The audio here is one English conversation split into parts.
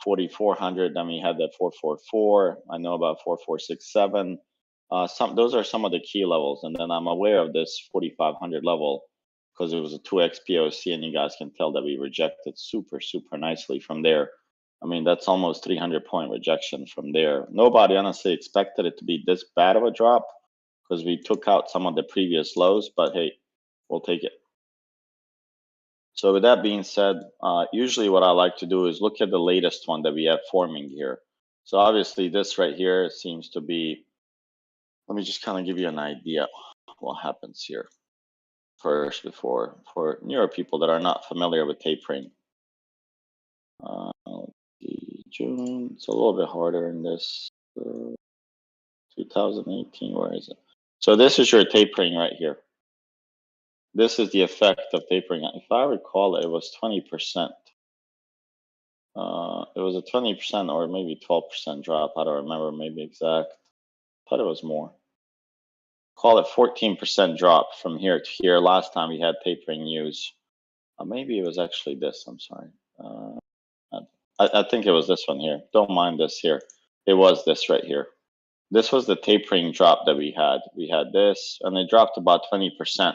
4,400. Then we had that 444. I know about 4,467. Those are some of the key levels, and then I'm aware of this 4,500 level because it was a 2x POC, and you guys can tell that we rejected super nicely from there. I mean, that's almost 300-point rejection from there. Nobody honestly expected it to be this bad of a drop because we took out some of the previous lows, but hey, we'll take it. So with that being said, usually what I like to do is look at the latest one that we have forming here. So obviously this right here seems to be, let me just kind of give you an idea what happens here first before for newer people that are not familiar with tapering. Let's see, June, it's a little bit harder in this. 2018, where is it? So this is your tapering right here. This is the effect of tapering. If I recall, it was 20%. It was a 20% or maybe 12% drop. I don't remember maybe exact. Thought it was more. Call it 14% drop from here to here. Last time we had tapering news. Maybe it was actually this. I'm sorry. I think it was this one here. Don't mind this here. It was this right here. This was the tapering drop that we had. We had this, and it dropped about 20%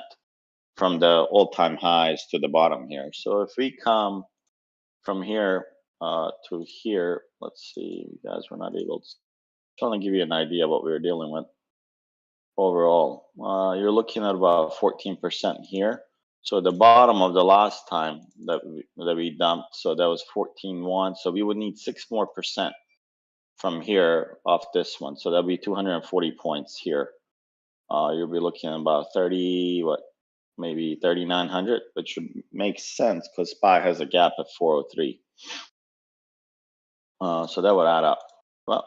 from the all-time highs to the bottom here. So if we come from here to here, let's see, you guys were not able to. Trying to give you an idea what we were dealing with overall. You're looking at about 14% here. So the bottom of the last time that we dumped, so that was 14.1. So we would need 6% more from here off this one. So that'll be 240 points here. You'll be looking at about 30, maybe 3,900, which would make sense because SPY has a gap at 403. So that would add up. Well,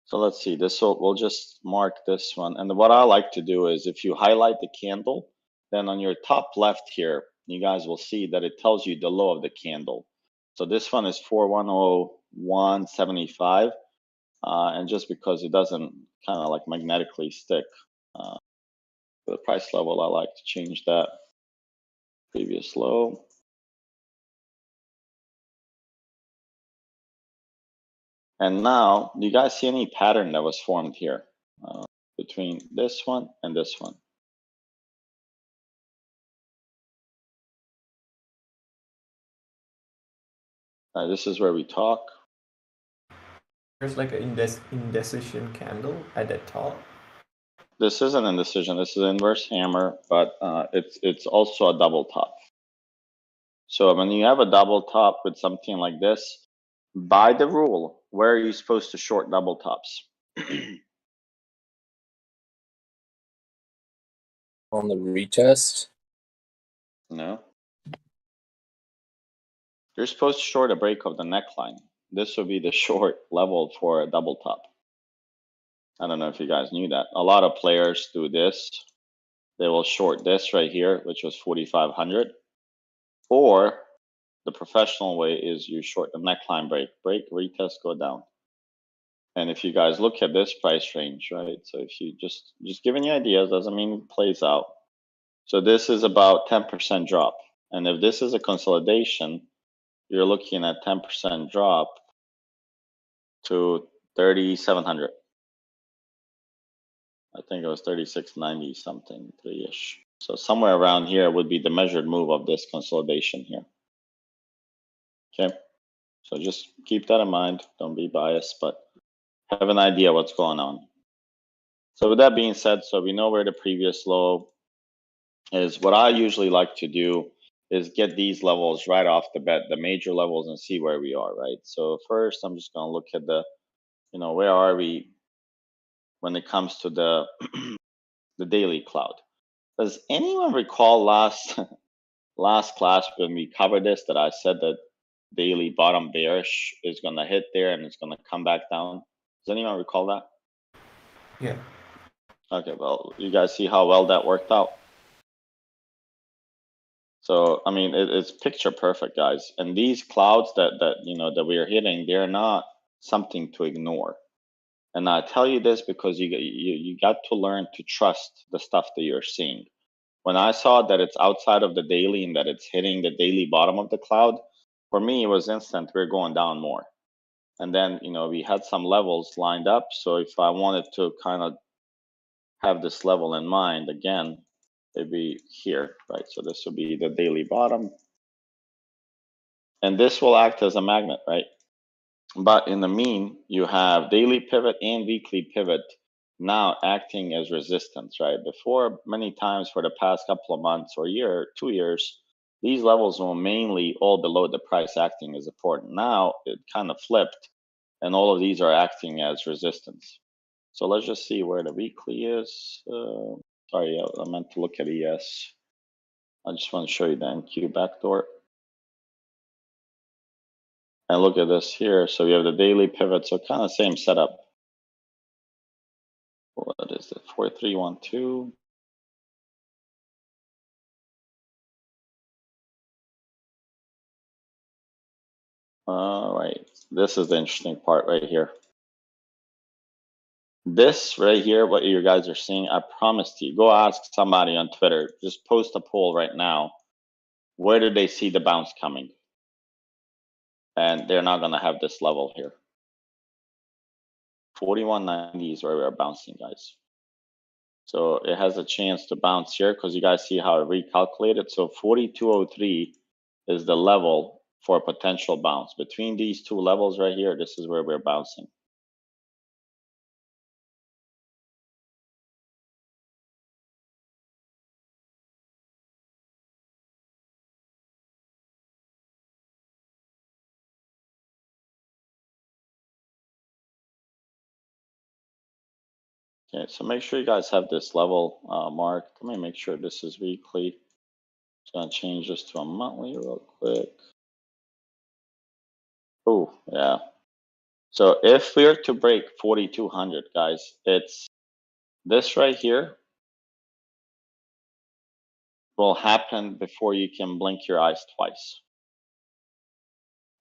so let's see. We'll just mark this one. And what I like to do is if you highlight the candle, then on your top left here, you guys will see that it tells you the low of the candle. So this one is 4101.75. And just because it doesn't kind of like magnetically stick the price level, I like to change that previous low. And now, do you guys see any pattern that was formed here between this one and this one? This is where we talk. There's like an indecision candle at the top. This is an indecision. This is an inverse hammer, but it's also a double top. So when you have a double top with something like this, by the rule, where are you supposed to short double tops? On the retest? No. You're supposed to short a break of the neckline. This would be the short level for a double top. I don't know if you guys knew that. A lot of players do this. They will short this right here, which was 4,500. Or the professional way is you short the neckline break, retest, go down. And if you guys look at this price range, right? So if you just giving you ideas, doesn't mean it plays out. So this is about 10% drop. And if this is a consolidation, you're looking at 10% drop to 3,700. I think it was 3690 something, 3-ish. So somewhere around here would be the measured move of this consolidation here. Okay, so just keep that in mind. Don't be biased, but have an idea what's going on. So with that being said, so we know where the previous low is. What I usually like to do is get these levels right off the bat, the major levels, and see where we are, right? So first, I'm just gonna look at the, where are we when it comes to the the daily cloud. Does anyone recall last class when we covered this that I said that daily bottom bearish is gonna hit there and it's gonna come back down? Does anyone recall that? Yeah. Okay, well, you guys see how well that worked out. So I mean, it's picture perfect, guys. And these clouds that we are hitting, they're not something to ignore. And I tell you this because you got to learn to trust the stuff that you're seeing. When I saw that it's outside of the daily and that it's hitting the daily bottom of the cloud, for me it was instant. We're going down more. And then, you know, we had some levels lined up. So if I wanted to kind of have this level in mind again, it'd be here, right? So this will be the daily bottom. And this will act as a magnet, right? But in the mean, you have daily pivot and weekly pivot now acting as resistance, right? Before, many times for the past couple of months or year, 2 years, these levels were mainly all below the price acting as support. Now it kind of flipped, and all of these are acting as resistance. So let's just see where the weekly is. Sorry, I meant to look at ES. I just want to show you the NQ backdoor. And look at this here. So we have the daily pivot. So kind of same setup. What is it? 4312. All right. This is the interesting part right here. This right here, what you guys are seeing, I promised you, go ask somebody on Twitter. Just post a poll right now. Where did they see the bounce coming? And they're not going to have this level here. 4190 is where we're bouncing, guys. So it has a chance to bounce here because you guys see how it recalculated. So 4203 is the level for a potential bounce. Between these two levels right here, this is where we're bouncing. Okay, so make sure you guys have this level marked. Let me make sure this is weekly. Just gonna change this to a monthly real quick. Oh, yeah. So if we're to break 4200, guys, it's this right here will happen before you can blink your eyes twice.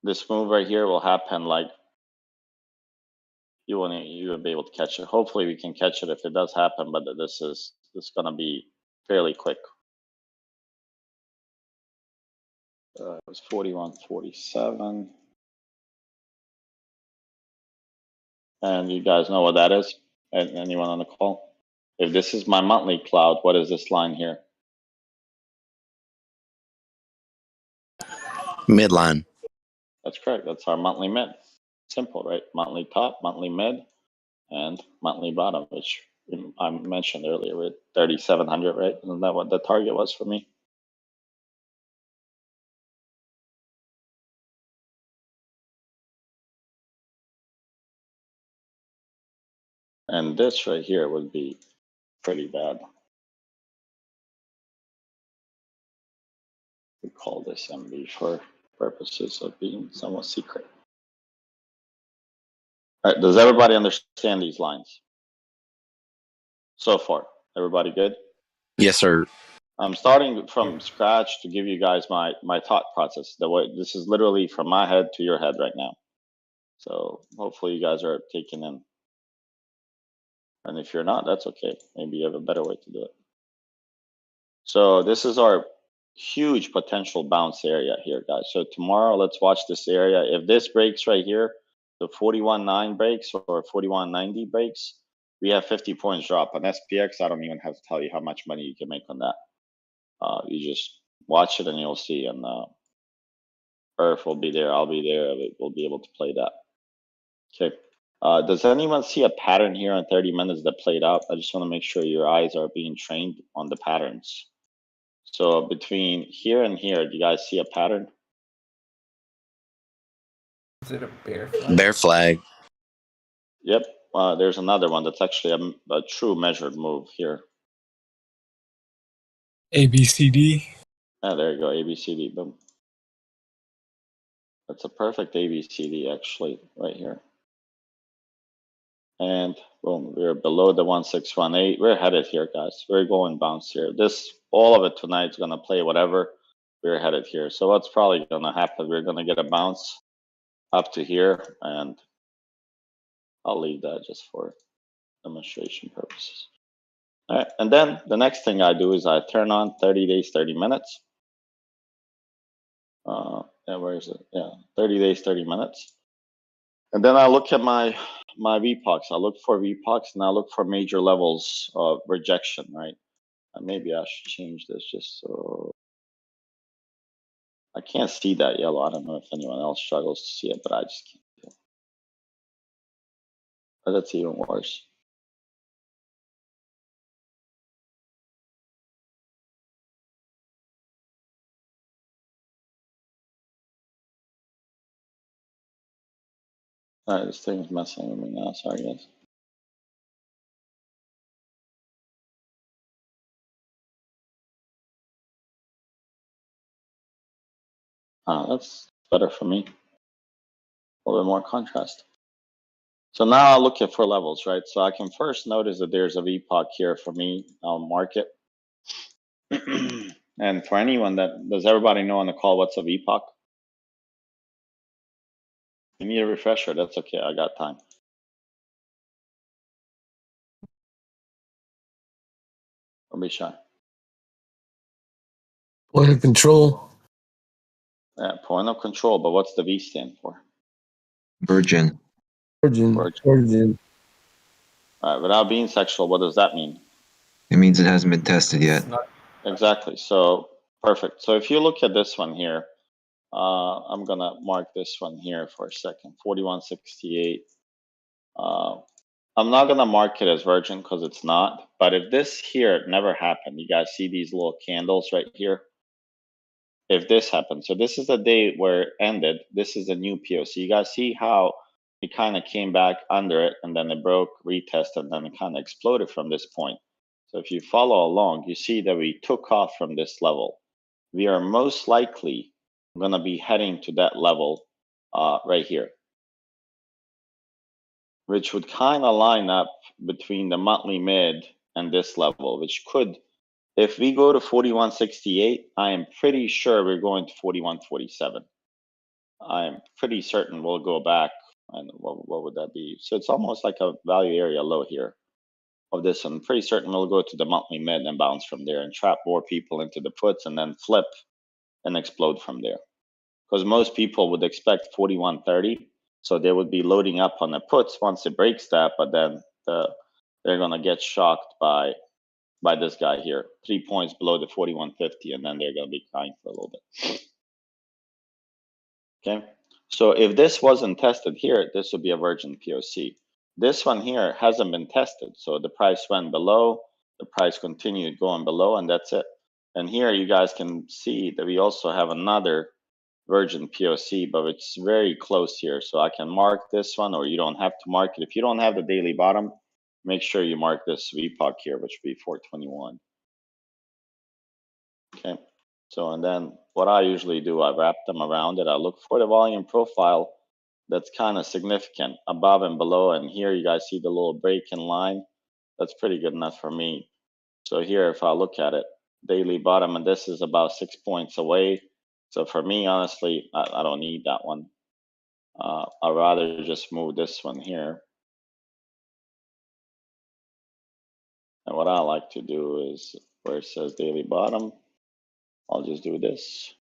This move right here will happen like you will be able to catch it. Hopefully we can catch it if it does happen, but this is gonna be fairly quick. It was 41.47. And you guys know what that is? Anyone on the call? If this is my monthly cloud, what is this line here? Midline. That's correct. That's our monthly mid. Simple, right? Monthly top, monthly mid, and monthly bottom, which I mentioned earlier with 3,700, right? Isn't that what the target was for me? And this right here would be pretty bad. We call this MB for purposes of being somewhat secret. All right, does everybody understand these lines? So far, everybody good? Yes, sir. I'm starting from scratch to give you guys my thought process. The way this is literally from my head to your head right now. So hopefully you guys are taking in. And if you're not, that's okay. Maybe you have a better way to do it. So this is our huge potential bounce area here, guys. So tomorrow, let's watch this area. If this breaks right here, the 41.9 breaks or 41.90 breaks, we have 50 points drop. On SPX, I don't even have to tell you how much money you can make on that. You just watch it and you'll see. And Earth will be there. I'll be there. We'll be able to play that. Okay. Does anyone see a pattern here on 30 minutes that played out? I just want to make sure your eyes are being trained on the patterns. So between here and here, do you guys see a pattern? Is it a bear flag? Bear flag. Yep. There's another one that's actually a true measured move here. ABCD. Ah, there you go. ABCD. Boom. That's a perfect ABCD actually right here. And boom, we're below the 1618. We're headed here, guys. We're going bounce here. This, all of it tonight is gonna play whatever. We're headed here. So what's probably gonna happen? We're gonna get a bounce up to here, and I'll leave that just for demonstration purposes. All right, and then the next thing I do is I turn on 30 days, 30 minutes. Yeah, where is it? Yeah, 30 days, 30 minutes. And then I look at my VPOCs. I look for VPOCs and I look for major levels of rejection, right? And maybe I should change this just so I can't see that yellow. I don't know if anyone else struggles to see it, but I just can't see it. But that's even worse. All right, this thing's messing with me now. Sorry, guys. That's better for me. A little bit more contrast. So now I'll look at for levels, right? So I can first notice that there's a VPOC here for me. I'll mark it. And for anyone does everybody know on the call what's a VPOC? You need a refresher. That's okay. I got time. Don't be shy. Point of control. Yeah, point of control. But what's the V stand for? Virgin. Virgin. All right, without being sexual, what does that mean? It means it hasn't been tested yet. It's not Exactly. So perfect. So if you look at this one here, I'm gonna mark this one here for a second. 4168. I'm not gonna mark it as virgin because it's not. But if this here never happened, you guys see these little candles right here. If this happened, so this is the day where it ended. This is a new POC. You guys see how it kind of came back under it and then it broke, retested, and then it kind of exploded from this point. So if you follow along, you see that we took off from this level. We are most likely going to be heading to that level right here, which would kind of line up between the monthly mid and this level, which could, if we go to 4168, I am pretty sure we're going to 4147. I'm pretty certain we'll go back. And what would that be? So it's almost like a value area low here of this. I'm pretty certain we'll go to the monthly mid and bounce from there and trap more people into the puts and then flip and explode from there. Because most people would expect 4130. So they would be loading up on the puts once it breaks that, but then they're gonna get shocked by this guy here, 3 points below the 4150, and then they're gonna be crying for a little bit. Okay, so if this wasn't tested here, this would be a virgin POC. This one here hasn't been tested, so the price went below, the price continued going below, and that's it. And here you guys can see that we also have another virgin POC, but it's very close here. So I can mark this one, or you don't have to mark it. If you don't have the daily bottom, make sure you mark this VPOC here, which would be 421. Okay, so and then what I usually do, I wrap them around it. I look for the volume profile that's kind of significant above and below. And here you guys see the little break in line. That's pretty good enough for me. So here, if I look at it, daily bottom, and this is about 6 points away. So for me, honestly, I don't need that one. I'd rather just move this one here. And what I like to do is where it says daily bottom, I'll just do this.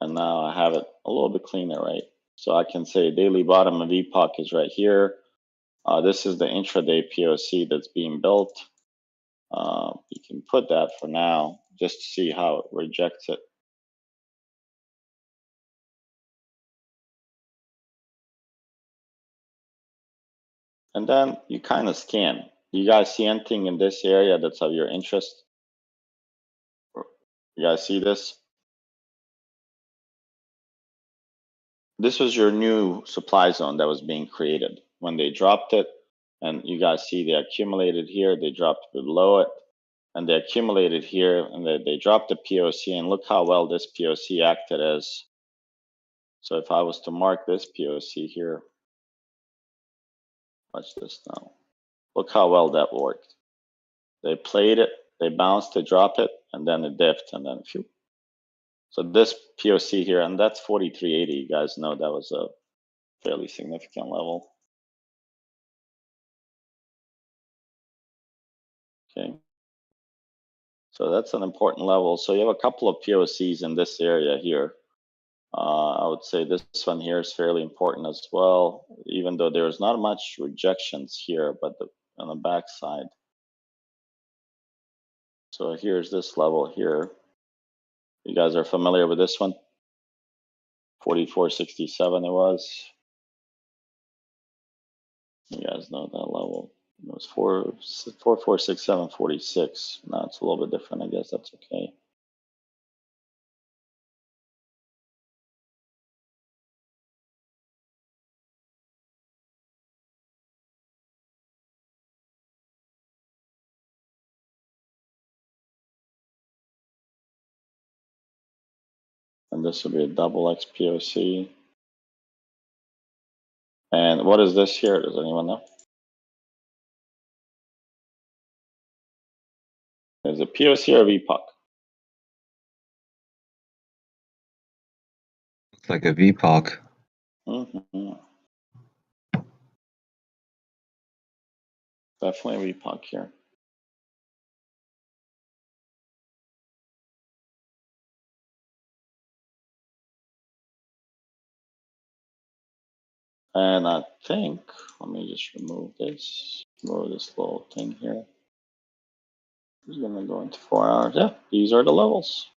And now I have it a little bit cleaner, right? So I can say daily bottom of VPOC is right here. This is the intraday POC that's being built. You can put that for now just to see how it rejects it. And then you kind of scan. You guys see anything in this area that's of your interest? You guys see this? This was your new supply zone that was being created when they dropped it. And you guys see they accumulated here, they dropped below it, and they accumulated here, and they dropped the POC. And look how well this POC acted as. So if I was to mark this POC here, watch this now. Look how well that worked. They played it, they bounced to drop it, and then it dipped, and then phew. So this POC here, and that's 4380. You guys know that was a fairly significant level. Okay. So that's an important level. So you have a couple of POCs in this area here. I would say this one here is fairly important as well, even though there's not much rejections here, but on the backside. So here's this level here. You guys are familiar with this one? 44.67 it was. You guys know that level. It was 4.467.46. Now it's a little bit different. I guess that's okay. And this will be a double XPOC. And what is this here? Does anyone know? Is it POC or VPOC? Looks like a VPOC. Definitely VPOC here. And I think, let me just remove this little thing here. It's gonna go into 4 hours. Yeah, these are the levels.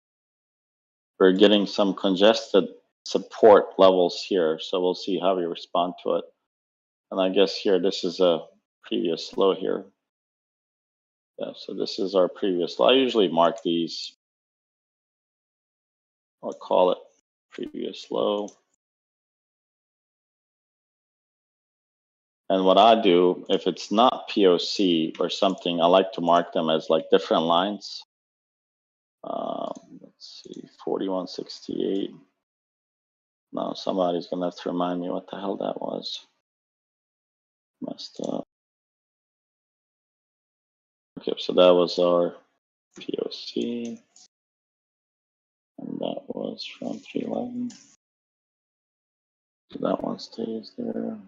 We're getting some congested support levels here, so we'll see how we respond to it. And I guess here, this is a previous low here. Yeah, so this is our previous low. I usually mark these, I'll call it previous low. And what I do, if it's not POC or something, I like to mark them as like different lines. Let's see, 41.68. No, somebody's gonna have to remind me what the hell that was. Messed up. Okay, so that was our POC. And that was from 311. So that one stays there.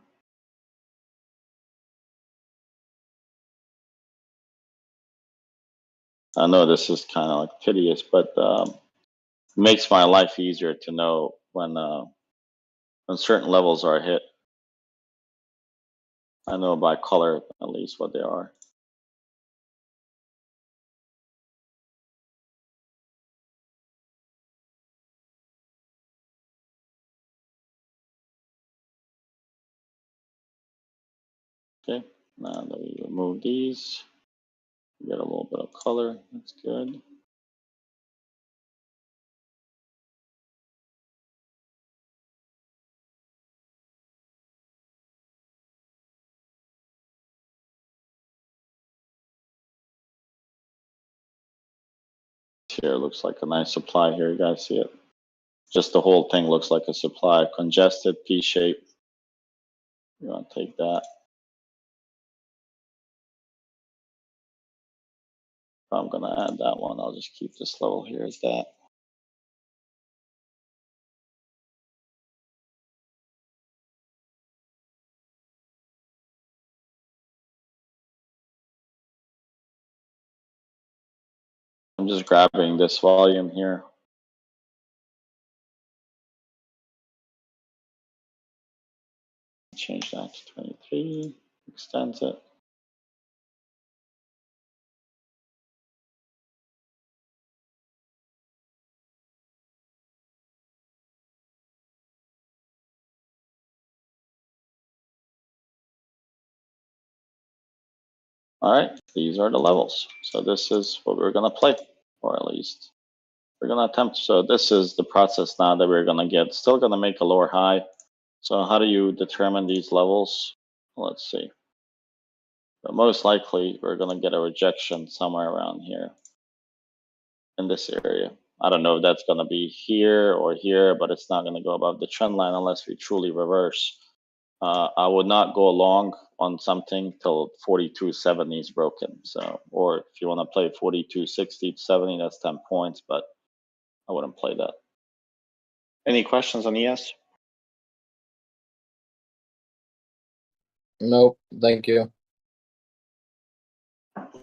I know this is kind of like tedious, but makes my life easier to know when certain levels are hit. I know by color at least what they are. Okay, now that we remove these, we get a little bit of color. That's good. Here looks like a nice supply here. You guys see it? Just the whole thing looks like a supply. Congested P shape. You want to take that. I'm going to add that one. I'll just keep this level here as that. I'm just grabbing this volume here. Change that to 23, extends it. All right, these are the levels. So this is what we're gonna play, or at least we're gonna attempt. So this is the process now that we're gonna get. Still gonna make a lower high. So how do you determine these levels? Let's see. But most likely we're gonna get a rejection somewhere around here in this area. I don't know if that's gonna be here or here, but it's not gonna go above the trend line unless we truly reverse. I would not go long on something till 42.70 is broken. So, or if you want to play 42.60 to 70, that's 10 points, but I wouldn't play that. Any questions on ES? Nope, thank you.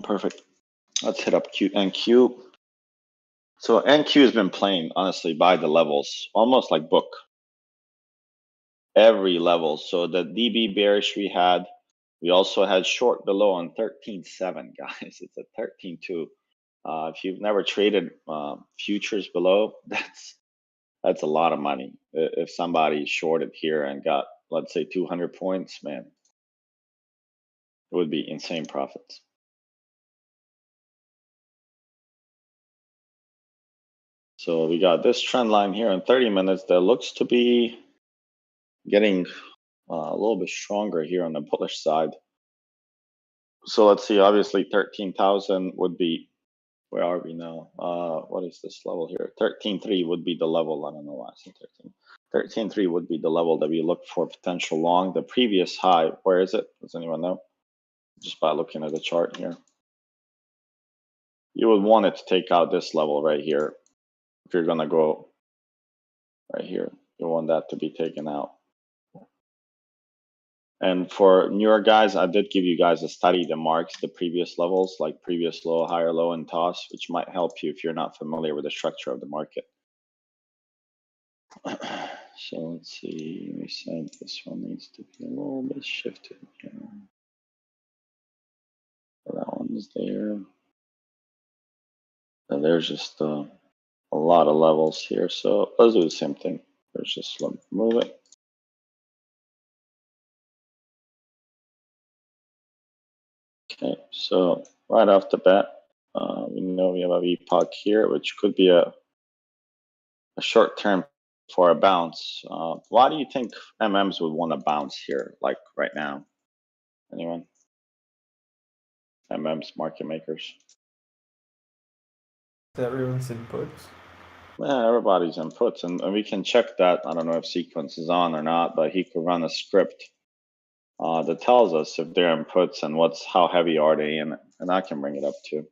Perfect. Let's hit up Q and Q. So NQ has been playing, honestly, by the levels, almost like book. Every level. So the DB bearish we had, we also had short below on 13.7, guys. It's a 13.2. If you've never traded futures below, that's a lot of money. If somebody shorted here and got, let's say, 200 points, man, it would be insane profits. So we got this trend line here in 30 minutes that looks to be getting a little bit stronger here on the bullish side. So let's see, obviously 13,000 would be, where are we now? What is this level here? 13.3 would be the level. I don't know why I said 13. 13.3 would be the level that we look for potential long. The previous high, where is it? Does anyone know? Just by looking at the chart here. You would want it to take out this level right here. If you're gonna go right here, you want that to be taken out. And for newer guys, I did give you guys a study that marks the previous levels, like previous low, higher low, and toss, which might help you if you're not familiar with the structure of the market. So let's see, we said this one needs to be a little bit shifted here. So that one's there. And there's just a lot of levels here. So let's do the same thing. Let's just move it. Okay, so right off the bat, we know we have a VPOC here, which could be a short term for a bounce. Why do you think MMs would want to bounce here, like right now? Anyone? MMs, market makers. Everyone's inputs. Yeah, everybody's inputs, and we can check that. I don't know if sequence is on or not, but he could run a script that tells us if they're inputs and how heavy are they in it, and I can bring it up too.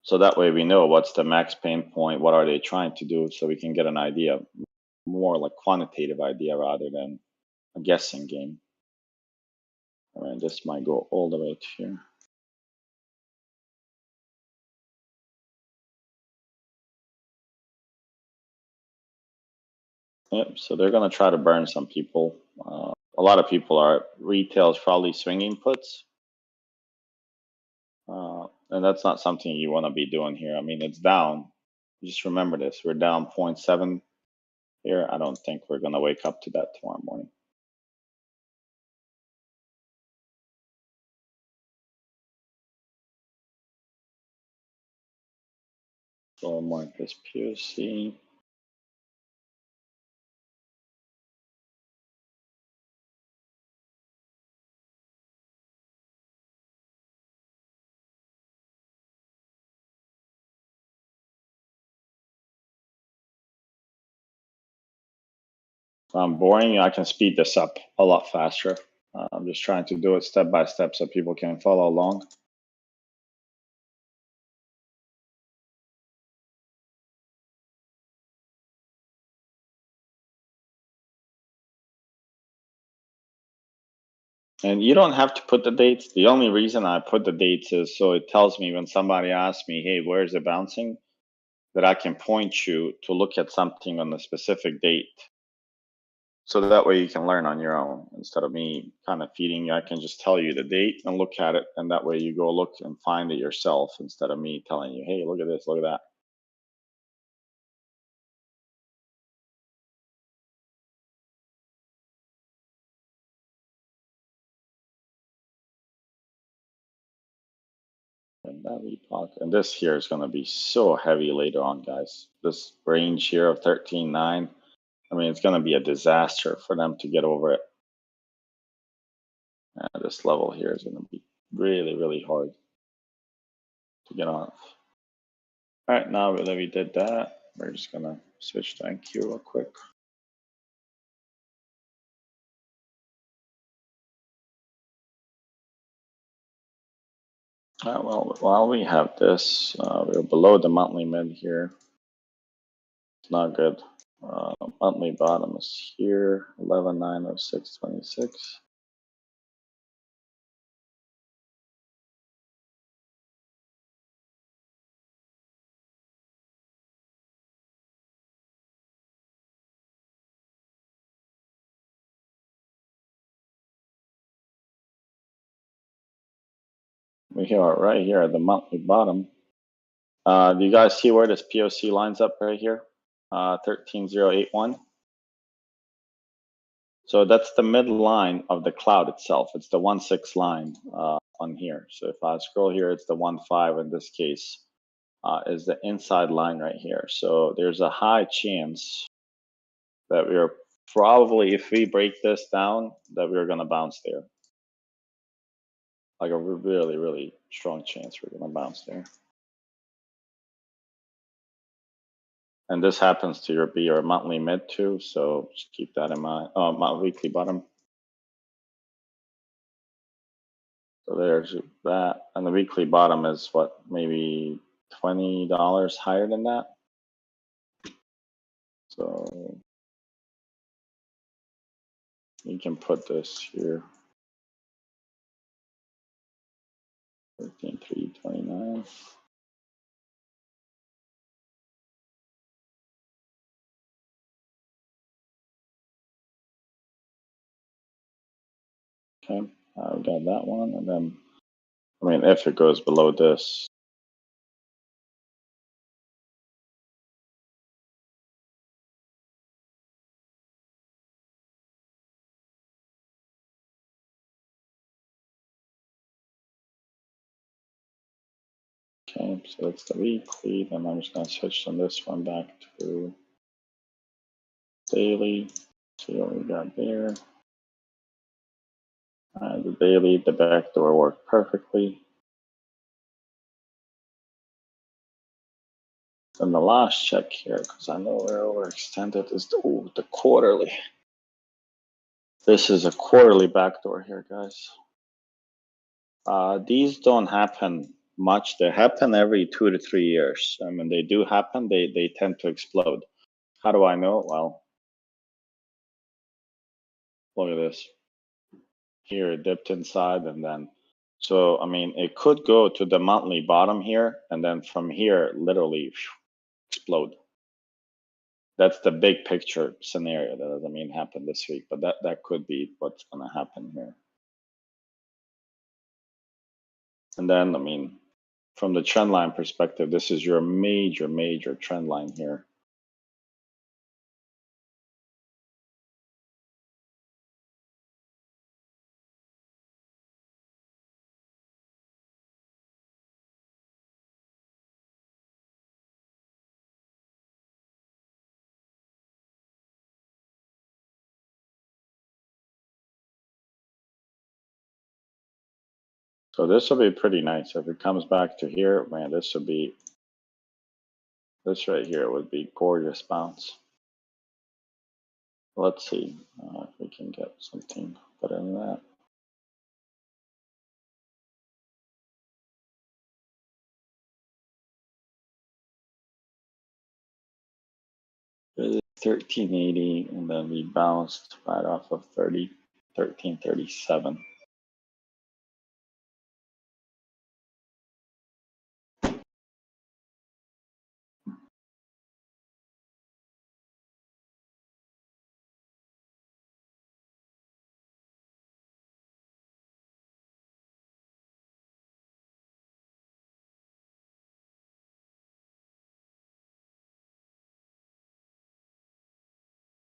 So that way we know what's the max pain point, what are they trying to do, so we can get an idea, more like quantitative idea rather than a guessing game. All right, this might go all the way to here. Yep, so they're gonna try to burn some people. A lot of people are retail's probably swinging puts. And that's not something you want to be doing here. I mean, it's down. Just remember this, we're down 0.7 here. I don't think we're gonna wake up to that tomorrow morning. So I'll mark this POC. If I'm boring, I can speed this up a lot faster. I'm just trying to do it step by step so people can follow along. And you don't have to put the dates. The only reason I put the dates is so it tells me when somebody asks me, hey, where's it bouncing? That I can point you to look at something on a specific date. So that way you can learn on your own instead of me kind of feeding you. I can just tell you the date and look at it. And that way you go look and find it yourself instead of me telling you, hey, look at this, look at that. And this here is going to be so heavy later on, guys. This range here of 13.9. I mean, it's going to be a disaster for them to get over it. This level here is going to be really, really hard to get off. All right, now that we did that, we're just going to switch to NQ real quick. All right, well, while we have this, we're below the monthly mid here. It's not good. Monthly bottom is here, 11,906.26. We are right here at the monthly bottom. Do you guys see where this POC lines up right here? 13081. So that's the midline of the cloud itself. It's the 1-6 line on here. So if I scroll here, it's the 1-5 in this case, is the inside line right here. So there's a high chance that we're probably, if we break this down, that we're gonna bounce there. Like a really, really strong chance we're gonna bounce there. And this happens to be your monthly mid too, so just keep that in mind. Oh, my weekly bottom. So there's that, and the weekly bottom is what, maybe $20 higher than that. So you can put this here. 13,329. Okay, we got that one, and then, I mean, if it goes below this, okay, so that's the weekly. Then I'm just gonna switch from this one back to daily. See what we got there. The daily, the backdoor worked perfectly. And the last check here, because I know we're overextended, is the quarterly. This is a quarterly backdoor here, guys. These don't happen much. They happen every 2 to 3 years. I mean, they do happen. They tend to explode. How do I know? Well, look at this. Here it dipped inside, and then, so I mean, it could go to the monthly bottom here, and then from here, literally explode. That's the big picture scenario. That doesn't mean happen this week, but that could be what's going to happen here. And then, I mean, from the trend line perspective, this is your major trend line here. So this will be pretty nice. If it comes back to here, man, this would be, this right here would be gorgeous bounce. Let's see if we can get something better than that. It is 1380, and then we bounced right off of 1337.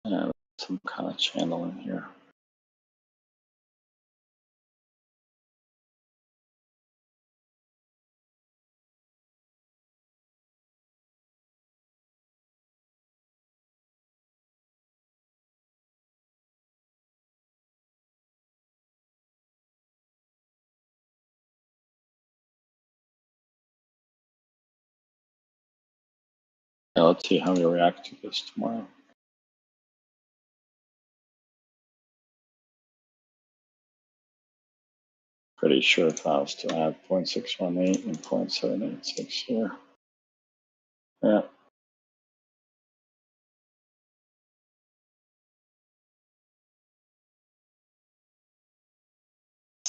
And some kind of channel in here. Yeah, let's see how we react to this tomorrow. Pretty sure if I was to add 0.618 and 0.786 here. Yeah.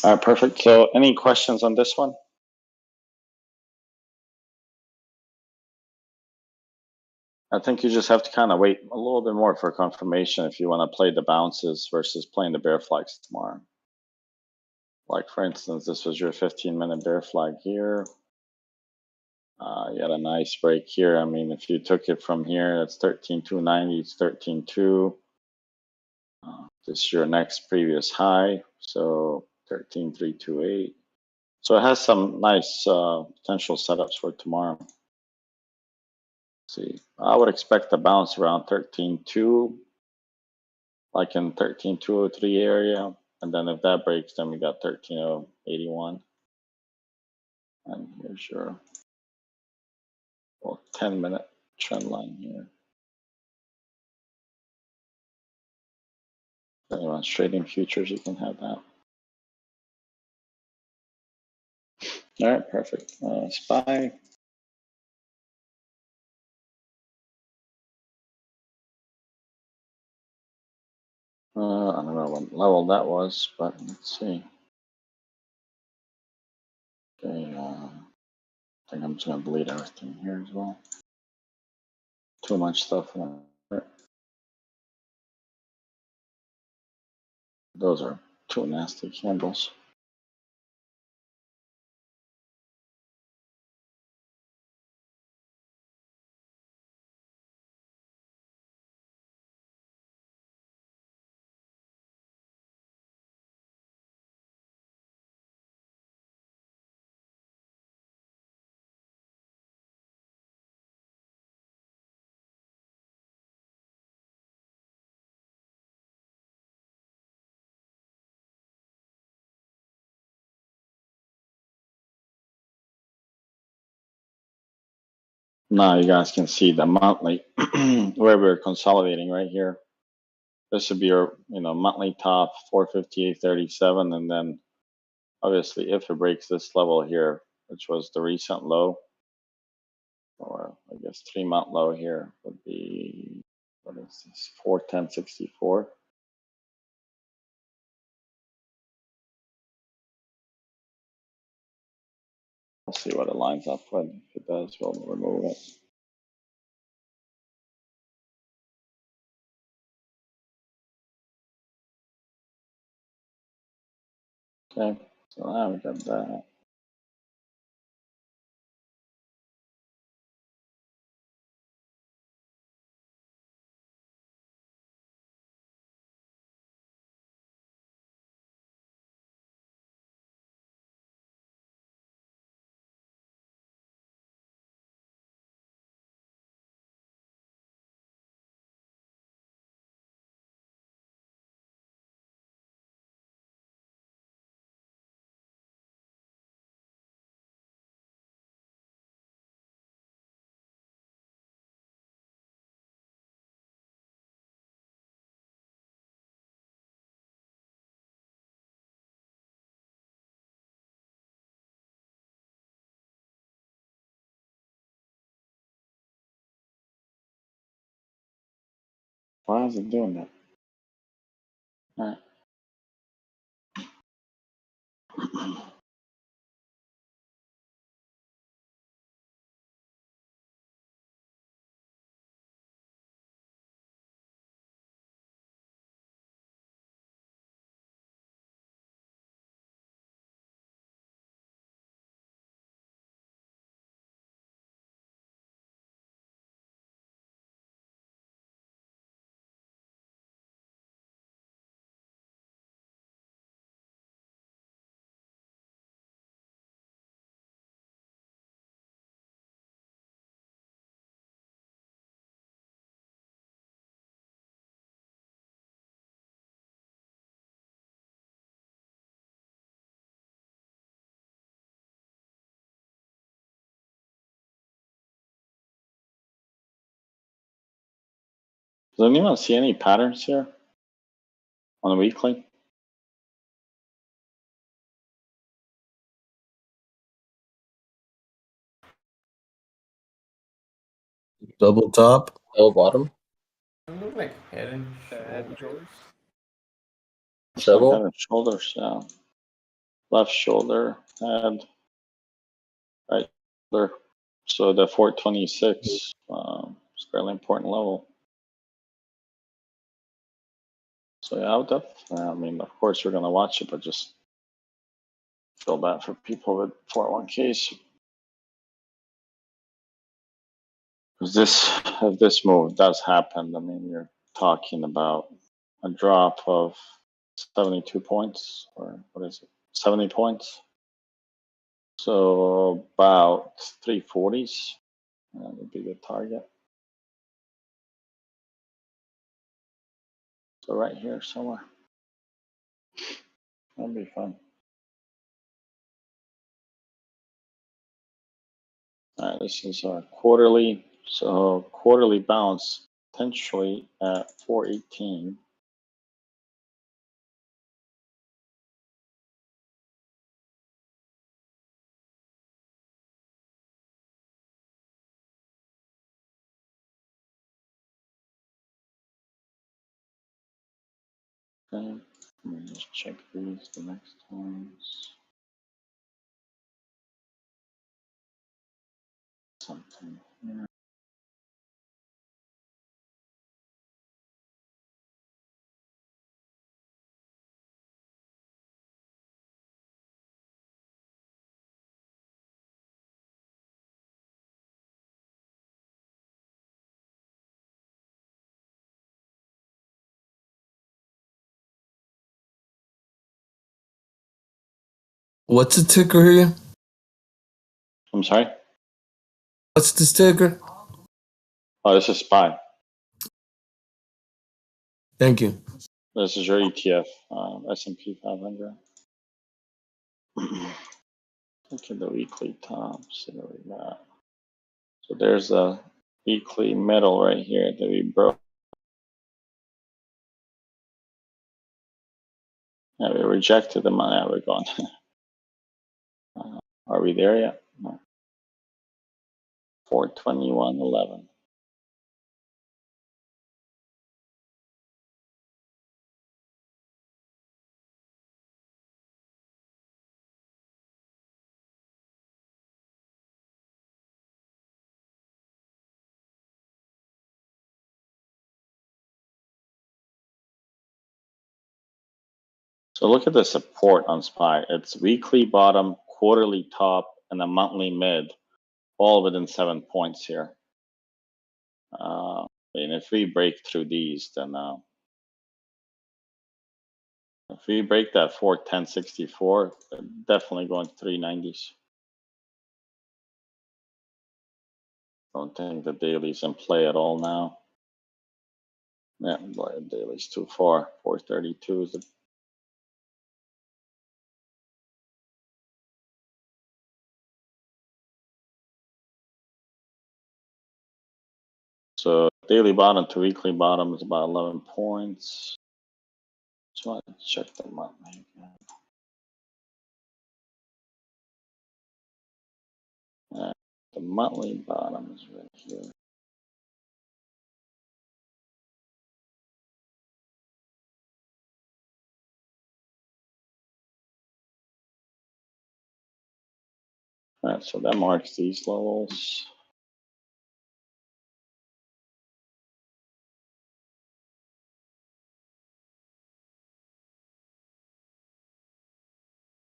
All right, perfect. So any questions on this one? I think you just have to kind of wait a little bit more for confirmation if you want to play the bounces versus playing the bear flags tomorrow. Like for instance, this was your 15-minute bear flag here. You had a nice break here. I mean, if you took it from here, that's 13,290, it's 13,2. This is your next previous high, so 13,328. So it has some nice potential setups for tomorrow. See, I would expect a bounce around 13.2, like in 13.203 area, and then if that breaks, then we got 13.081, and here's your 10-minute trend line here. If anyone's trading futures, you can have that. All right, perfect. SPY. I don't know what level that was, but let's see. Okay, I think I'm just gonna delete everything here as well. Too much stuff in there. Those are two nasty candles. Now you guys can see the monthly where we're consolidating right here. This would be your monthly top 458.37, and then obviously if it breaks this level here, which was the recent low, or I guess 3-month low here would be, what is this, 410.64. We'll see what it lines up with. If it does, we'll remove it. Okay, so now we got that. Why is it doing that? All right. Does anyone see any patterns here on the weekly? Double top. Low bottom. It look like head and shoulders. Shovel. Head and shoulders, yeah. Left shoulder, head, right shoulder. So the 426 is fairly important level. So yeah, I would definitely, I mean, of course we're gonna watch it, but just Feel bad for people with 401ks. Because if this move does happen, I mean, you're talking about a drop of 72 points, or what is it, 70 points. So about 340s, that would be a good target. So right here somewhere, that'd be fun. All right, this is our quarterly. So quarterly bounce potentially at 418. Okay, let me just check these the next times. Something here. What's the ticker here? I'm sorry. What's the ticker? Oh, this is SPY. Thank you. This is your ETF, S&P 500. Look at the weekly top. See what we got. So there's a weekly middle right here that we broke. Yeah, we rejected the money. Yeah, we're going. Are we there yet? No. 421.11. So look at the support on SPY. It's weekly bottom, quarterly top, and a monthly mid, all within 7 points here. And if we break through these, then if we break that 410.64, definitely going to 390s. Don't think the daily's in play at all now. Yeah, the daily's too far. 432 is the so daily bottom to weekly bottom is about 11 points. Just want to check the monthly again. The monthly bottom is right here. All right, so that marks these levels.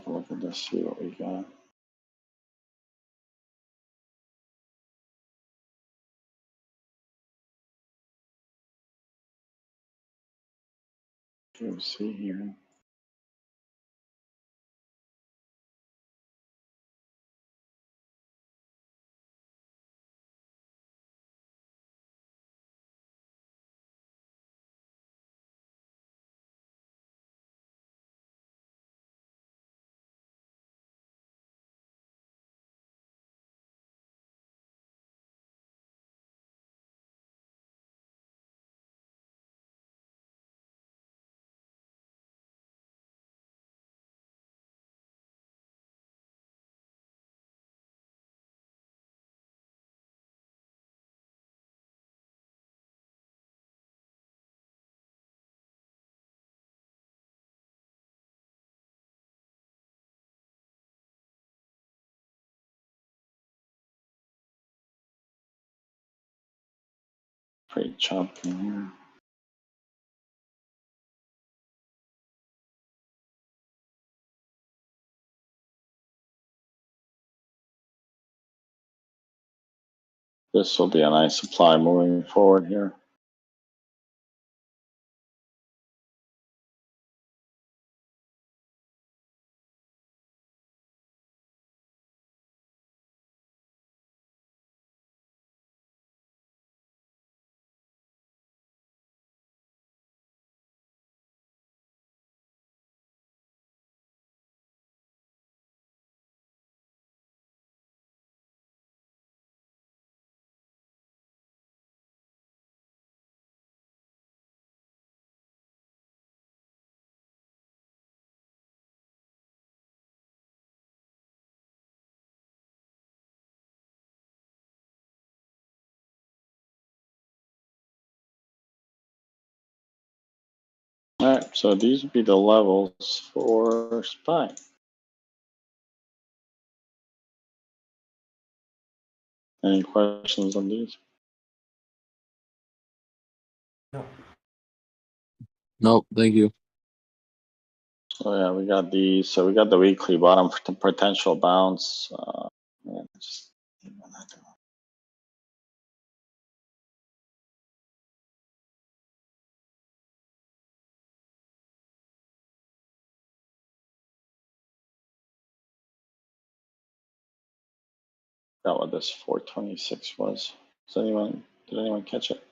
Look at this, see what we got. Let's see here. Pretty choppy here. This will be a nice supply moving forward here. All right, so these would be the levels for SPY. Any questions on these? No. Nope, thank you. So yeah, we got these. So we got the weekly bottom for the potential bounce. Yeah, just got what this 426 was. Did anyone catch it?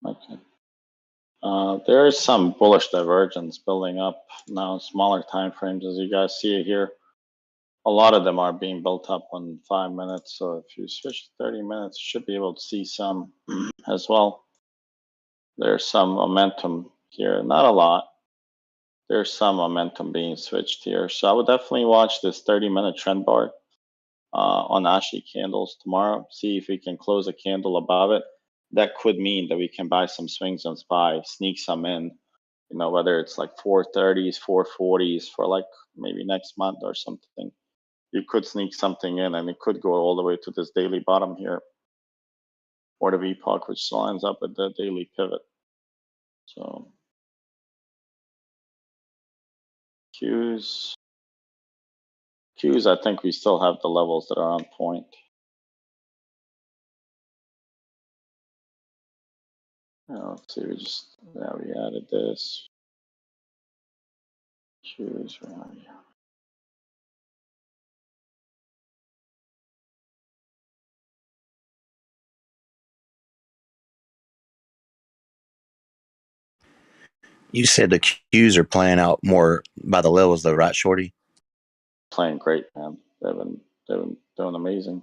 Okay. There is some bullish divergence building up now in smaller time frames, as you guys see it here. A lot of them are being built up on 5 minutes. So if you switch to 30 minutes, you should be able to see some as well. There's some momentum here, not a lot. There's some momentum being switched here. So I would definitely watch this 30-minute trend bar on ASHI candles tomorrow. See if we can close a candle above it. That could mean that we can buy some swings on SPY, sneak some in, you know, whether it's like 430s, 440s for like maybe next month or something. You could sneak something in and it could go all the way to this daily bottom here or the VPOC, which lines up with the daily pivot. So Qs, I think we still have the levels that are on point. Let's see, we added this. Qs, where are you? You said the Qs are playing out more by the levels, though, right, Shorty? Playing great, man. They've been doing amazing.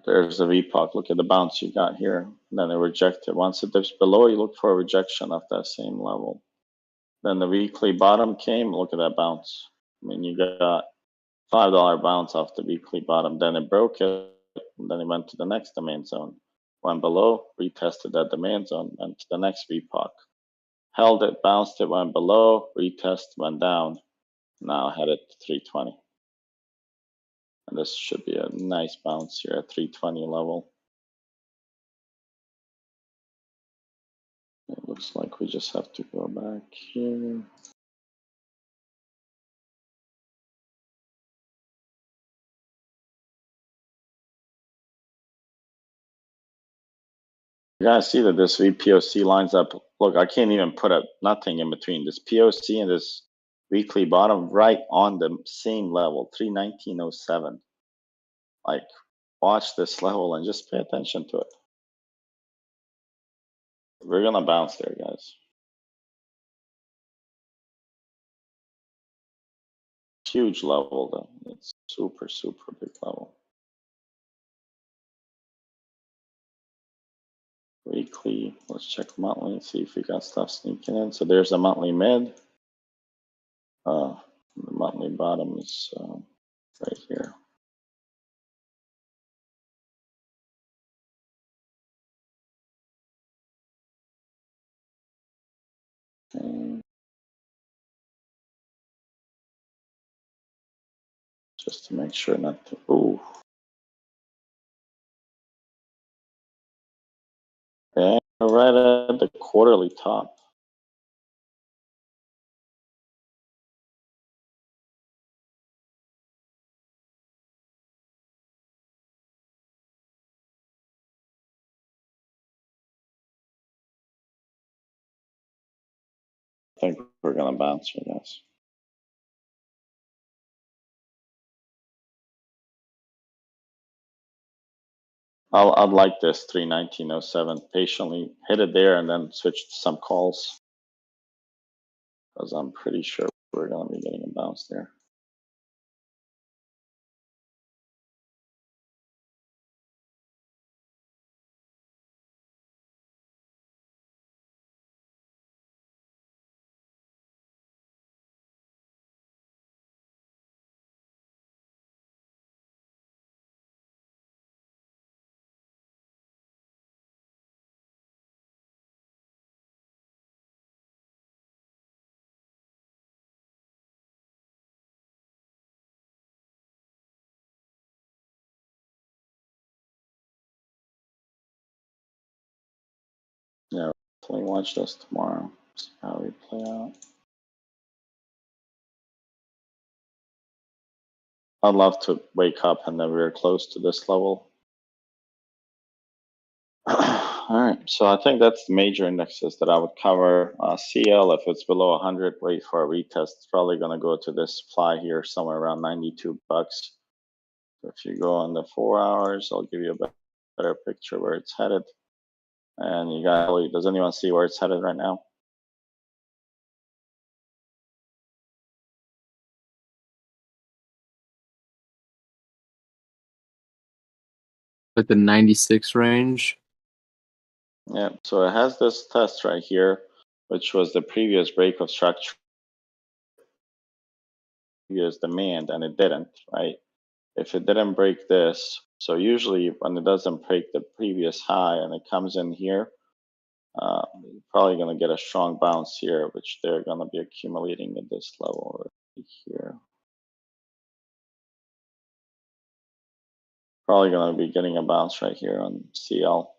There's the VPOC. Look at the bounce you got here. And then it rejected. Once it dips below, you look for a rejection of that same level. Then the weekly bottom came. Look at that bounce. I mean, you got $5 bounce off the weekly bottom. Then it broke it. And then it went to the next demand zone. Went below, retested that demand zone, went to the next VPOC. Held it, bounced it, went below, retest, went down. Now headed to 320. And this should be a nice bounce here at 320 level. It looks like we just have to go back here. You guys see that this VPOC lines up. Look, I can't even put nothing in between this POC and this weekly bottom right on the same level, 319.07. Like, watch this level and just pay attention to it. We're gonna bounce there, guys. Huge level though. It's super, super big level. Weekly, let's check monthly and see if we got stuff sneaking in. So there's a monthly mid. The monthly bottom is right here. And just to make sure not to, ooh. And right at the quarterly top. I think we're gonna bounce, I guess. I'd like this 319.07 patiently hit it there and then switch to some calls, because I'm pretty sure we're gonna be getting a bounce there. Yeah, definitely watch this tomorrow. See how we play out. I'd love to wake up and then we're close to this level. All right, so I think that's the major indexes that I would cover. CL, if it's below 100, wait for a retest. It's probably going to go to this supply here somewhere around 92 bucks. So if you go on the 4 hours, I'll give you a better picture where it's headed. And you got, does anyone see where it's headed right now? Like the 96 range. Yeah, so it has this test right here, which was the previous break of structure, previous demand, and it didn't, right? If it didn't break this, so usually when it doesn't break the previous high and it comes in here, probably going to get a strong bounce here, which they're going to be accumulating at this level right here. Probably going to be getting a bounce right here on CL.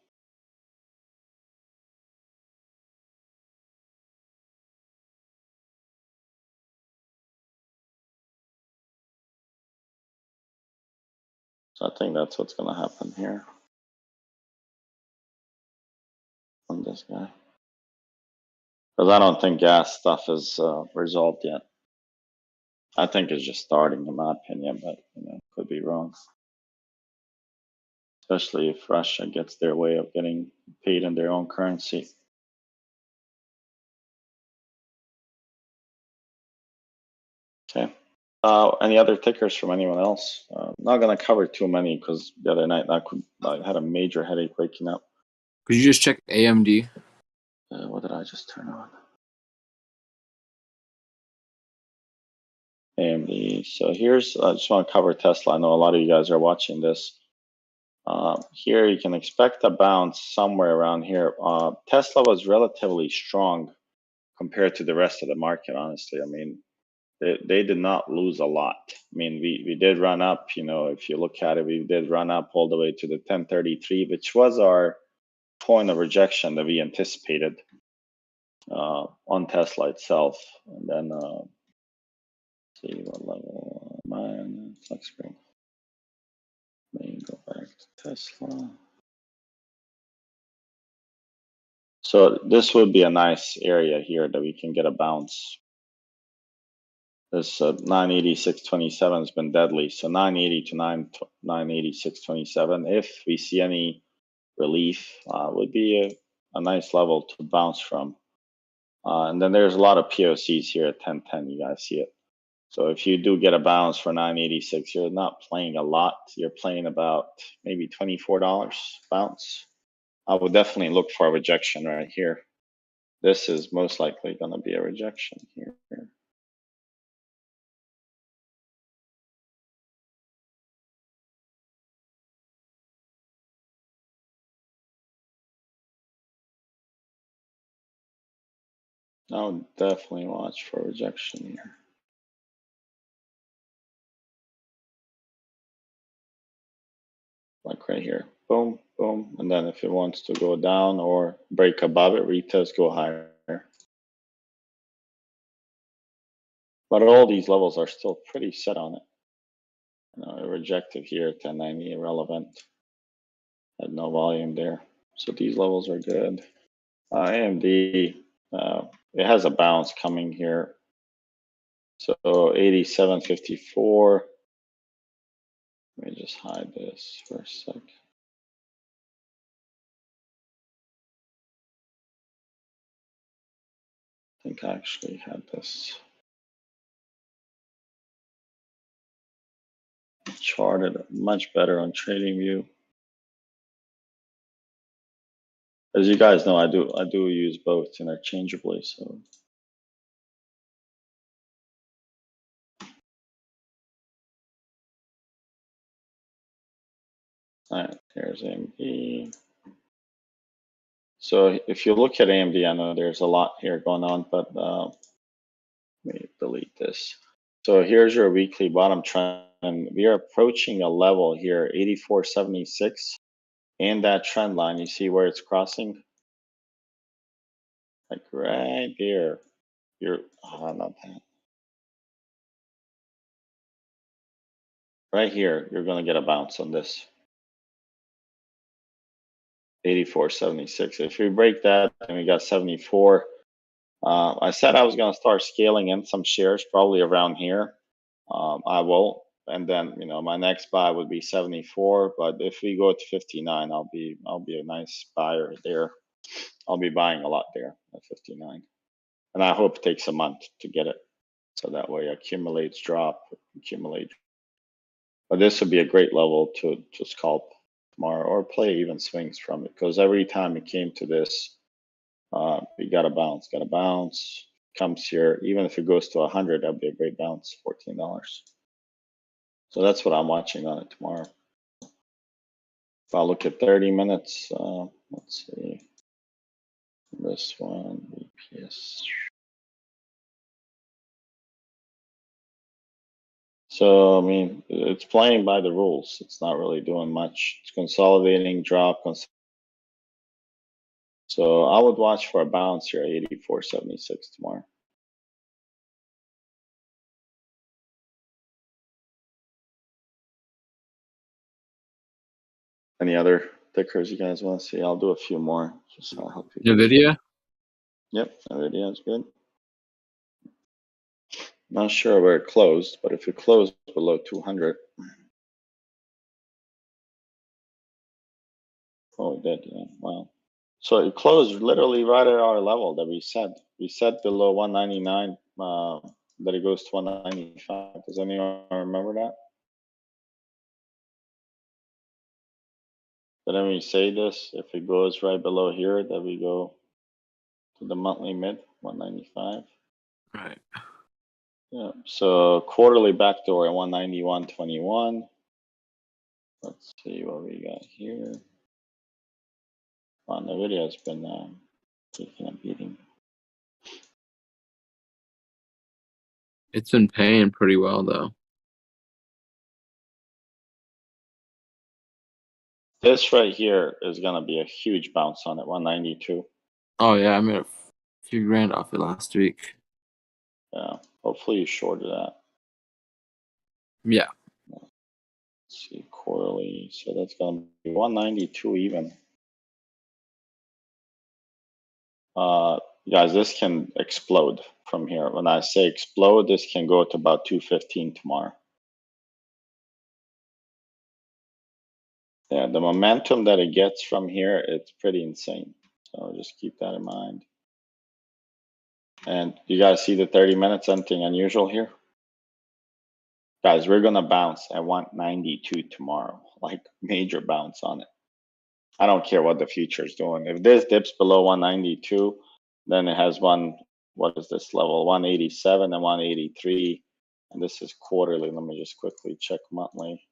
So I think that's what's going to happen here on this guy. Because I don't think gas stuff is resolved yet. I think it's just starting, in my opinion, but could be wrong. Especially if Russia gets their way of getting paid in their own currency. Okay. Any other tickers from anyone else? Not gonna cover too many because the other night I had a major headache waking up. Could you just check AMD? What did I just turn on? AMD. So here's, I just want to cover Tesla. I know a lot of you guys are watching this. Here you can expect a bounce somewhere around here. Tesla was relatively strong compared to the rest of the market, honestly. I mean, they did not lose a lot. I mean, we did run up, if you look at it, we did run up all the way to the 1033, which was our point of rejection that we anticipated on Tesla itself. And then see what level am I on? Flex screen. Let me go back to Tesla. So this would be a nice area here that we can get a bounce. This 986.27 has been deadly. So 980 to 986.27. If we see any relief, would be a nice level to bounce from. And then there's a lot of POCs here at 1010. You guys see it. So if you do get a bounce for 986, you're not playing a lot. You're playing about maybe $24 bounce. I would definitely look for a rejection right here. This is most likely going to be a rejection here. I would definitely watch for rejection here. Like right here, boom, boom. And then if it wants to go down or break above it, retest, go higher. But all these levels are still pretty set on it. You know, rejected here, 1090, irrelevant. Had no volume there. So these levels are good. AMD, it has a bounce coming here. So 87.54. Let me just hide this for a sec. I think I actually had this charted much better on TradingView. As you guys know, I do use both interchangeably. So all right, here's AMD. So if you look at AMD, I know there's a lot here going on, but let me delete this. So here's your weekly bottom trend. We are approaching a level here, 84.76. And that trend line, you see where it's crossing? Like right there. Not that. Right here, you're gonna get a bounce on this. 84.76. If we break that, and we got 74. I said I was gonna start scaling in some shares probably around here. I will, and then my next buy would be 74. But if we go to 59, I'll be a nice buyer there. I'll be buying a lot there at 59, and I hope it takes a month to get it, so that way accumulate. But this would be a great level to scalp tomorrow or play even swings from it, because every time it came to this, we got a bounce, comes here. Even if it goes to 100, that'd be a great bounce, $14. So that's what I'm watching on it tomorrow. If I look at 30 minutes, let's see, this one, BPS. So, I mean, it's playing by the rules. It's not really doing much. It's consolidating, drop. So I would watch for a bounce here, 84.76 tomorrow. Any other tickers you guys want to see? I'll do a few more. Just so I'll help you. NVIDIA? Yep, NVIDIA is good. Not sure where it closed, but if it closed below 200. Oh, it did, yeah, wow. So it closed literally right at our level that we set. We set below 199, that it goes to 195. Does anyone remember that? But then we say this, if it goes right below here, that we go to the monthly mid, 195. Right. Yeah, so quarterly backdoor at 191.21. Let's see what we got here. On the video, has been taking a beating. It's been paying pretty well though. This right here is gonna be a huge bounce on it, 192. Oh yeah, I made a few grand off it last week. Yeah, hopefully you shorted that. Yeah. Let's see, quarterly, so that's gonna be 192 even. Guys, this can explode from here. When I say explode, this can go to about 215 tomorrow. Yeah, the momentum that it gets from here, it's pretty insane. So just keep that in mind. And you guys see the 30 minutes, anything unusual here? Guys, we're gonna bounce at 192 tomorrow, like major bounce on it. I don't care what the future is doing. If this dips below 192, then it has what is this level? 187 and 183. And this is quarterly. Let me just quickly check monthly.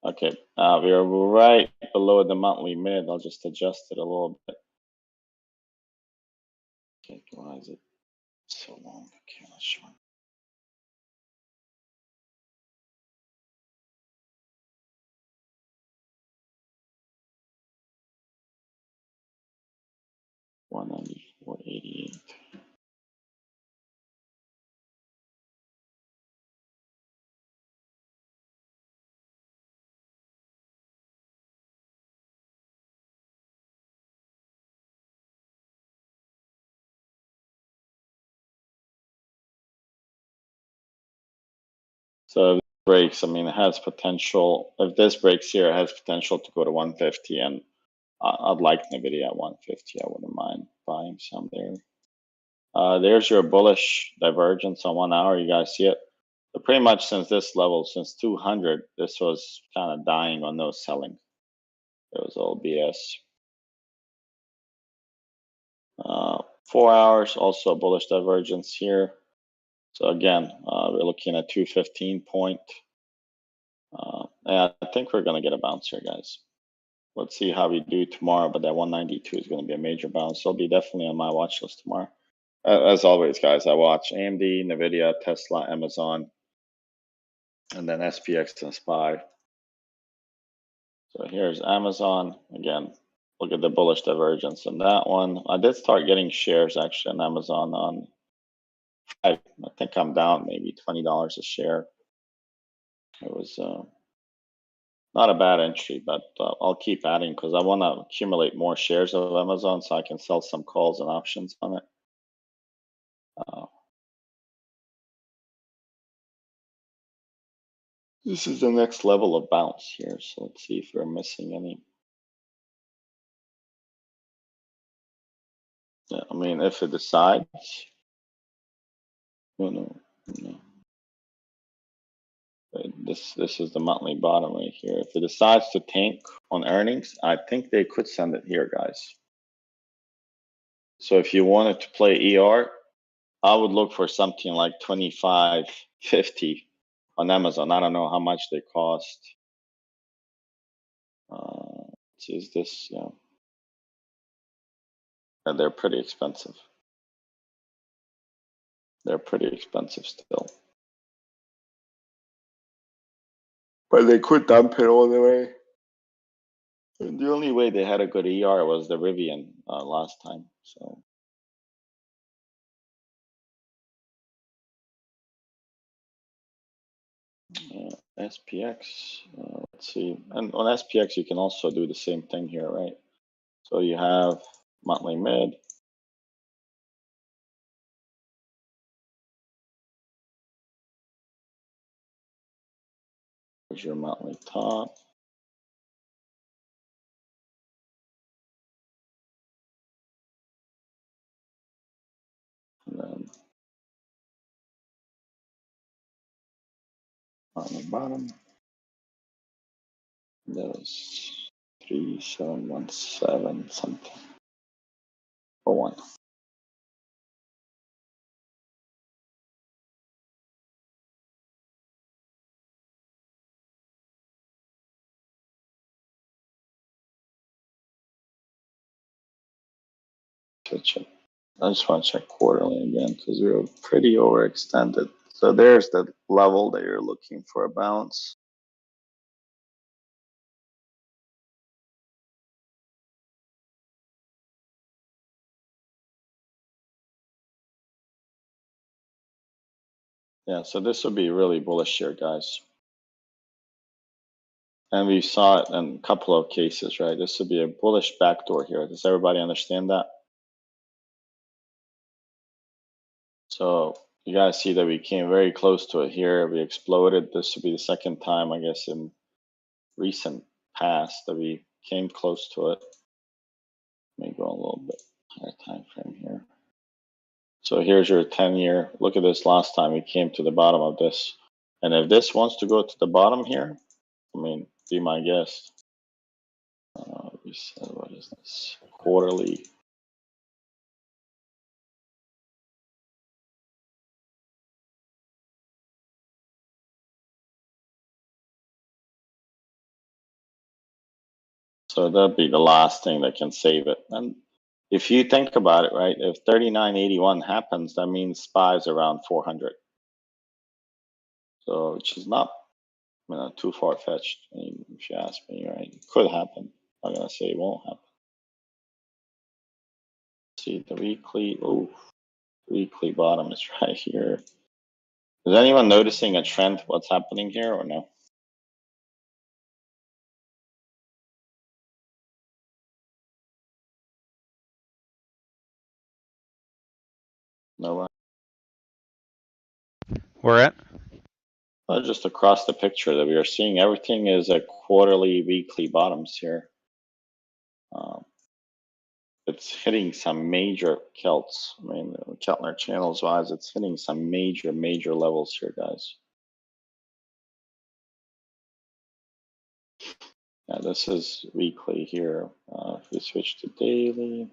Okay, we are right below the monthly mid. I'll just adjust it a little bit. Okay, why is it so long? Okay, let's show. $194.88. So if this breaks, I mean, it has potential. If this breaks here, it has potential to go to 150, and I'd like NVIDIA at 150. I wouldn't mind buying some there. There's your bullish divergence on 1 hour. You guys see it? So pretty much since this level, since 200, this was kind of dying on no selling. It was all BS. 4 hours, also bullish divergence here. So again, we're looking at 215 point. And I think we're going to get a bounce here, guys. Let's see how we do tomorrow, but that 192 is going to be a major bounce. So it'll be definitely on my watch list tomorrow. As always, guys, I watch AMD, NVIDIA, Tesla, Amazon, and then SPX and SPY. So here's Amazon. Again, look at the bullish divergence in that one. I did start getting shares actually on Amazon on I think I'm down maybe $20 a share. It was not a bad entry, but I'll keep adding because I want to accumulate more shares of Amazon so I can sell some calls and options on it. This is the next level of bounce here, so let's see if we're missing any. Yeah, I mean, if it decides, no. This is the monthly bottom right here. If it decides to tank on earnings, I think they could send it here, guys. So if you wanted to play ER, I would look for something like 25.50 on Amazon. I don't know how much they cost. Is this? Yeah, and they're pretty expensive. They're pretty expensive still. But they could dump it all the way. And the only way they had a good ER was the Rivian last time. So SPX, let's see. And on SPX, you can also do the same thing here, right? So you have monthly mid. Here's your monthly top. And then on the bottom, that was 3717 something. For one. Check. I just want to check quarterly again because we were pretty overextended. So there's the level that you're looking for a bounce. Yeah, so this would be really bullish here, guys. And we saw it in a couple of cases, right? This would be a bullish backdoor here. Does everybody understand that? So you guys see that we came very close to it here. We exploded. This would be the second time, I guess, in recent past that we came close to it. Let me go a little bit higher time frame here. So here's your 10-year. Look at this last time we came to the bottom of this. And if this wants to go to the bottom here, I mean, be my guest. We said, what is this? Quarterly. So that'd be the last thing that can save it. And if you think about it, right, if 3981 happens, that means SPY's around 400. So, which is not, too far-fetched, if you ask me, right? It could happen. I'm not gonna say it won't happen. See the weekly, weekly bottom is right here. Is anyone noticing a trend, what's happening here or no? No one? Where at? Just across the picture that we are seeing, everything is a quarterly, weekly bottoms here. It's hitting some major Kelts. Keltner channels wise, it's hitting some major levels here, guys. Yeah, this is weekly here. If we switch to daily.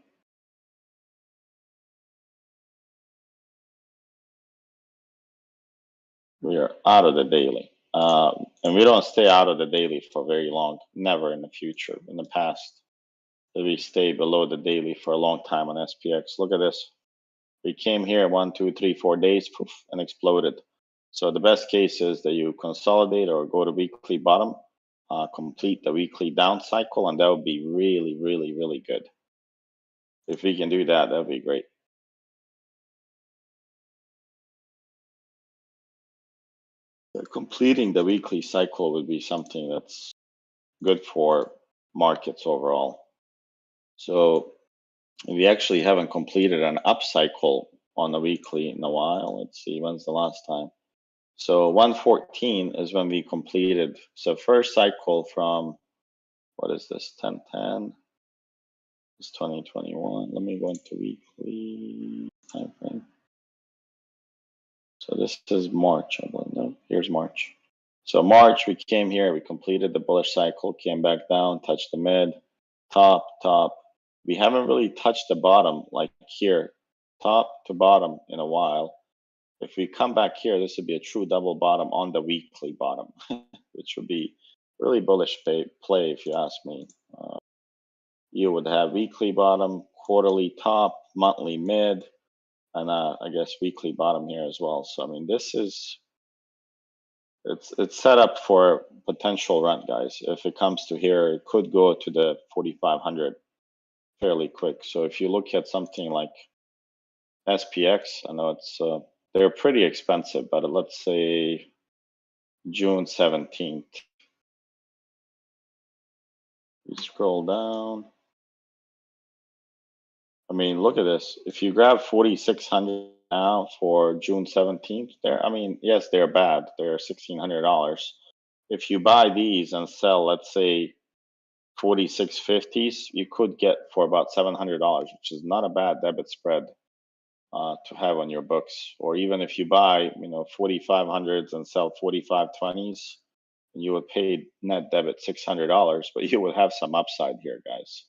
We are out of the daily. And we don't stay out of the daily for very long. Never in the future. In the past, we stay below the daily for a long time on SPX. Look at this. We came here 1, 2, 3, 4 days, poof, and exploded. So the best case is that you consolidate or go to weekly bottom, complete the weekly down cycle, and that would be really good. If we can do that, that'd be great. Completing the weekly cycle would be something that's good for markets overall. So we actually haven't completed an up cycle on the weekly in a while. Let's see, when's the last time? So 114 is when we completed. So first cycle from, what is this, 1010? It's 2021. Let me go into weekly time frame. So this is March, I believe. No, here's March. So March, we came here, we completed the bullish cycle, came back down, touched the mid, top. We haven't really touched the bottom like here, top to bottom in a while. If we come back here, this would be a true double bottom on the weekly bottom, which would be really bullish play if you ask me. You would have weekly bottom, quarterly top, monthly mid, and I guess weekly bottom here as well. So I mean, this is it's set up for potential run, guys. If it comes to here, it could go to the 4,500 fairly quick. So if you look at something like SPX, I know it's they're pretty expensive, but let's say June 17th. You scroll down. I mean, look at this. If you grab 4,600 now for June 17th, I mean, yes, they're bad. They're $1,600. If you buy these and sell, let's say 4650s, you could get for about $700, which is not a bad debit spread to have on your books. Or even if you buy, 4500s and sell 4520s, you would pay net debit $600, but you would have some upside here, guys.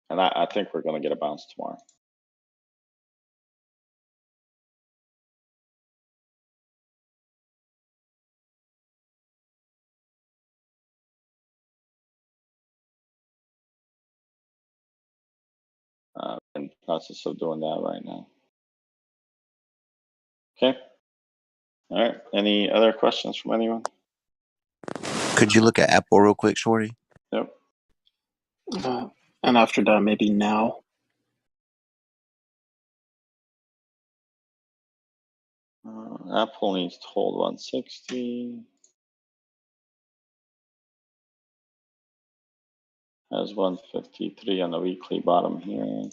And I think we're going to get a bounce tomorrow. In the process of doing that right now. Okay. All right. Any other questions from anyone? Could you look at Apple real quick, Shorty? Yep. And after that, maybe now. Apple needs to hold 160. Has 153 on the weekly bottom here.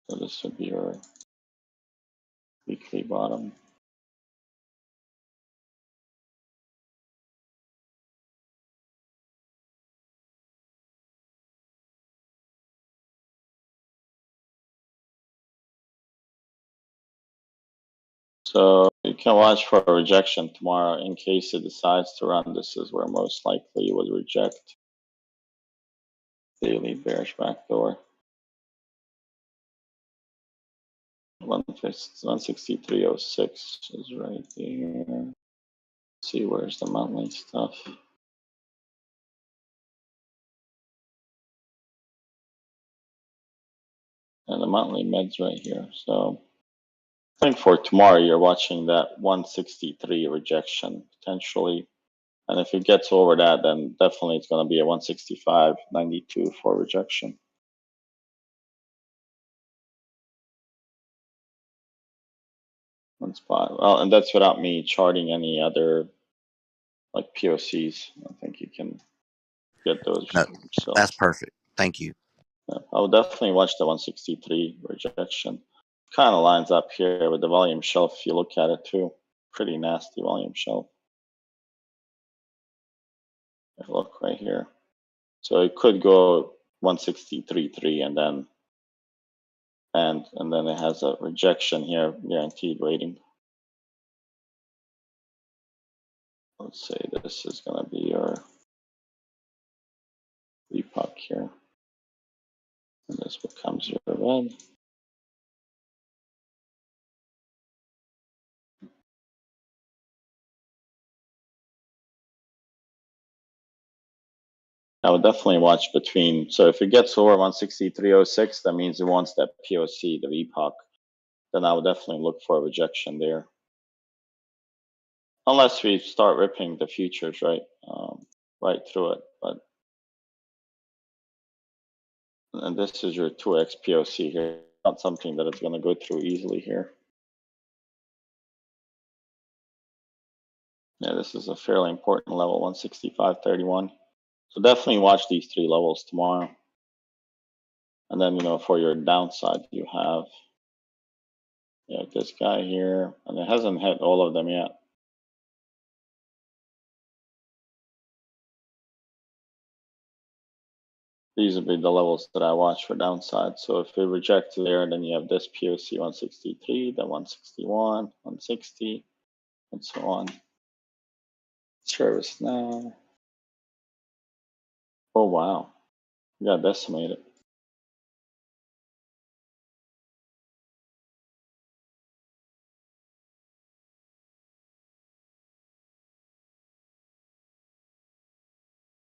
So this would be your weekly bottom. So you can watch for a rejection tomorrow in case it decides to run. This is where most likely it would reject. Daily bearish backdoor. 163.06 is right there. Let's see, where's the monthly stuff? And the monthly meds right here. So I think for tomorrow, you're watching that 163 rejection potentially. And if it gets over that, then definitely it's going to be a 165.92 for rejection. One spot. Well, and that's without me charting any other like POCs. I think you can get those. No, So that's perfect. Thank you. I would definitely watch the 163 rejection. Kind of lines up here with the volume shelf. If you look at it too, pretty nasty volume shelf. Look right here. So it could go 163.3 and then it has a rejection here, guaranteed waiting. Let's say this is gonna be your epoch here. And this becomes your red. I would definitely watch between, so if it gets over 163.06, that means it wants that POC, the epoch. Then I would definitely look for a rejection there. Unless we start ripping the futures right through it. And this is your 2x POC here. Not something that it's going to go through easily here. Yeah, this is a fairly important level, 165.31. So definitely watch these three levels tomorrow. And then, for your downside, you have this guy here, and it hasn't hit all of them yet. These would be the levels that I watch for downside. So if it rejects there, then you have this POC 163, then 161, 160, and so on. Service now. Oh, wow. You got decimated.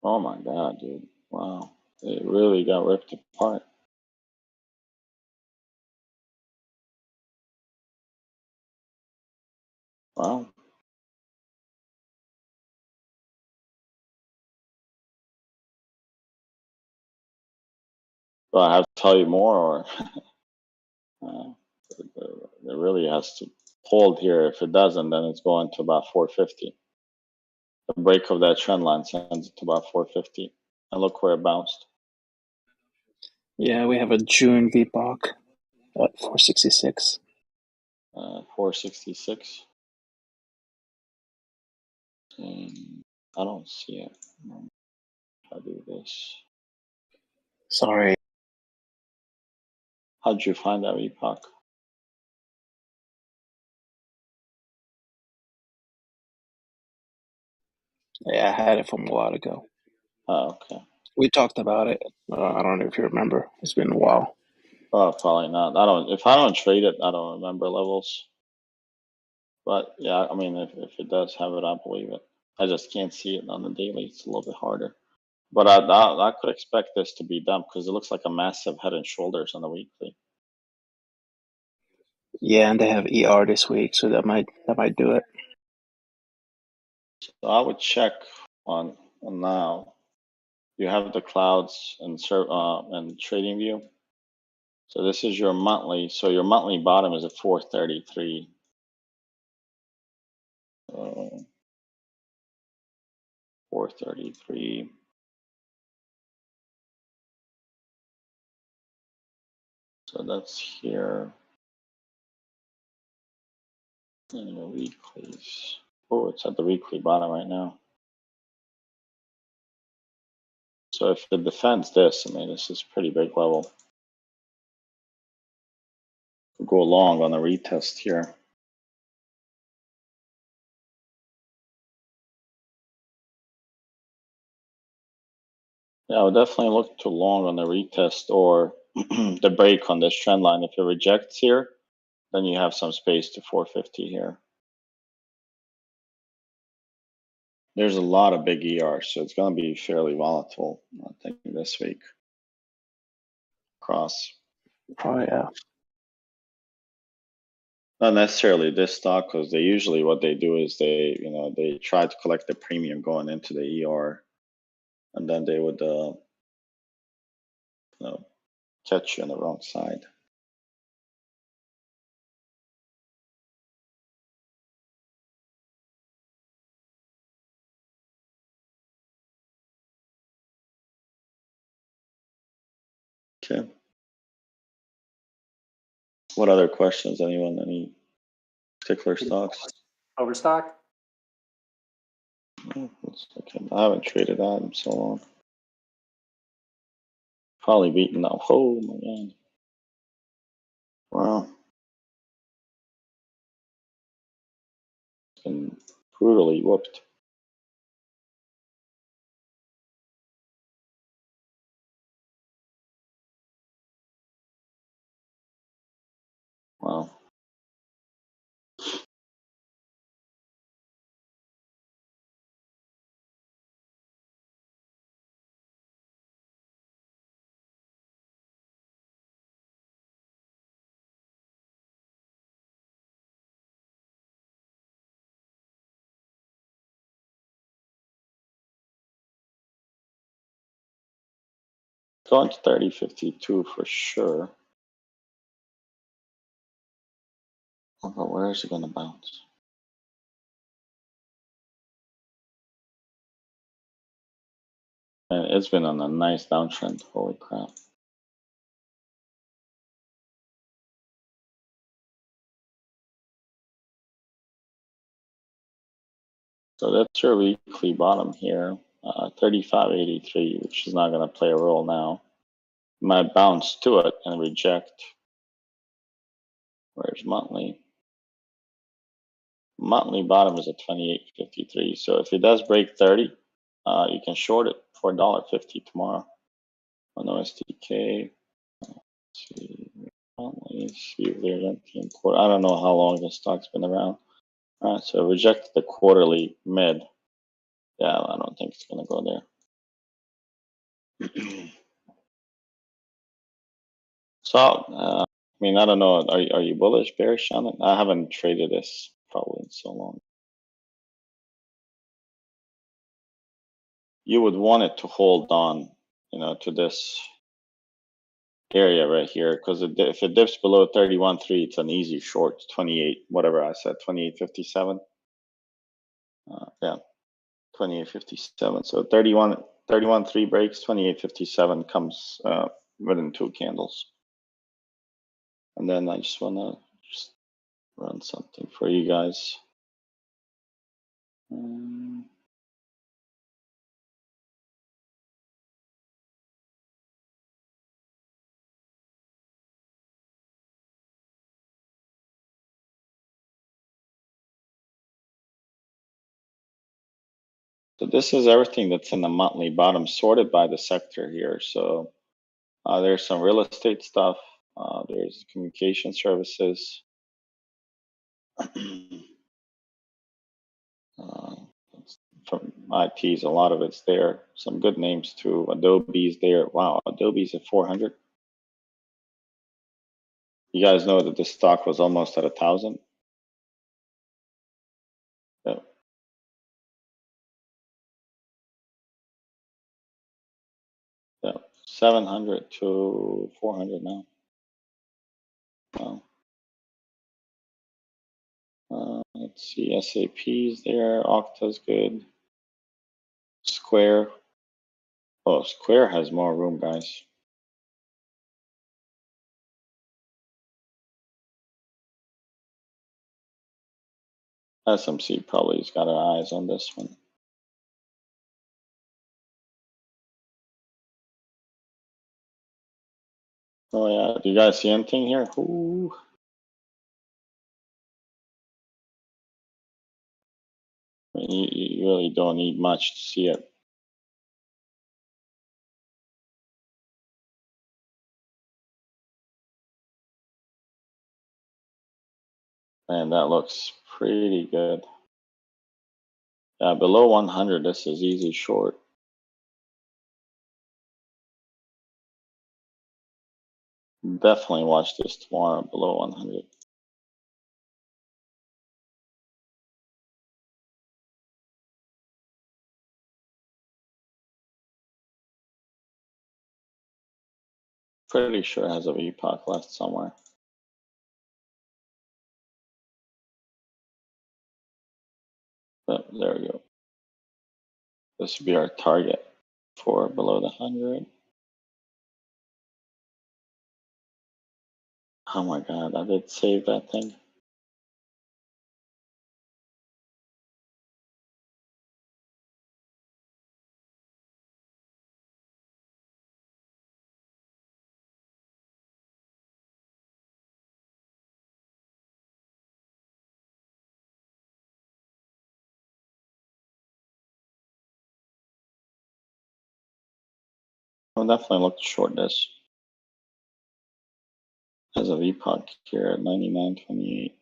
Oh my God, dude. Wow. It really got ripped apart. Wow. Do I have to tell you more, or it really has to hold here? If it doesn't, then it's going to about 450. The break of that trend line sends it to about 450. And look where it bounced. Yeah, we have a June VPOC at 466. 466. And I don't see it. If I do this. Sorry. How'd you find that epoch? Yeah, I had it from a while ago. Oh, okay. We talked about it. I don't know if you remember. It's been a while. Oh, probably not. If I don't trade it, I don't remember levels. But yeah, I mean, if it does have it, I believe it. I just can't see it on the daily. It's a little bit harder. But I could expect this to be done because it looks like a massive head and shoulders on the weekly. Yeah, and they have ER this week, so that might do it. So I would check on now. You have the clouds and trading view. So this is your monthly. So your monthly bottom is at 433. 433. So that's here. And the weeklies. Oh, it's at the weekly bottom right now. So if it defends this, I mean, this is pretty big level. We'll go long on a retest here. Yeah, I would definitely look to long on the retest or the break on this trend line. If it rejects here, then you have some space to 450 here. There's a lot of big ER, so it's going to be fairly volatile, I think, this week. Cross. Oh yeah. Not necessarily this stock, because they usually what they do is they try to collect the premium going into the ER, and then they would catch you on the wrong side. Okay. What other questions? Anyone? Any particular stocks? Overstock? Oh, let's look at- I haven't traded that in so long. Probably beaten up. Oh my god. Wow. Been brutally whooped. Wow. Going to 30.52 for sure. But where is it going to bounce? And it's been on a nice downtrend. Holy crap. So that's your weekly bottom here, 35.83, which is not going to play a role now. Might bounce to it and reject. Where's monthly? Monthly bottom is at 28.53. So if it does break 30, you can short it for $1.50 tomorrow on OSTK. See, let's see if there's anything important. I don't know how long this stock's been around. All right, so reject the quarterly mid. Yeah, I don't think it's gonna go there. So, I mean, I don't know. Are you bullish, bearish on it? I haven't traded this probably in so long. You would want it to hold on, to this area right here, because if it dips below 31.3, it's an easy short. 28, whatever I said, 28.57. Yeah, 28.57. So 31.3 breaks, 28.57 comes within 2 candles. And then I just want to just run something for you guys. So this is everything that's in the monthly bottom sorted by the sector here. So there's some real estate stuff. There's communication services. From ITs, a lot of it's there. Some good names too. Adobe's there. Wow, Adobe's at 400. You guys know that this stock was almost at 1,000. Yeah. Yeah, 700 to 400 now. Wow. Let's see, SAP's there. Okta's good. Square. Oh, Square has more room, guys. SMC probably has got our eyes on this one. Oh yeah, do you guys see anything here? Ooh. I mean, you really don't need much to see it. And that looks pretty good. Yeah, below 100, this is easy short. Definitely watch this tomorrow below 100. Pretty sure it has a VPOC left somewhere. But there we go. This would be our target for below the 100. Oh my God, I did save that thing. I'll definitely look to short this. Has a VPOC here at 99.28.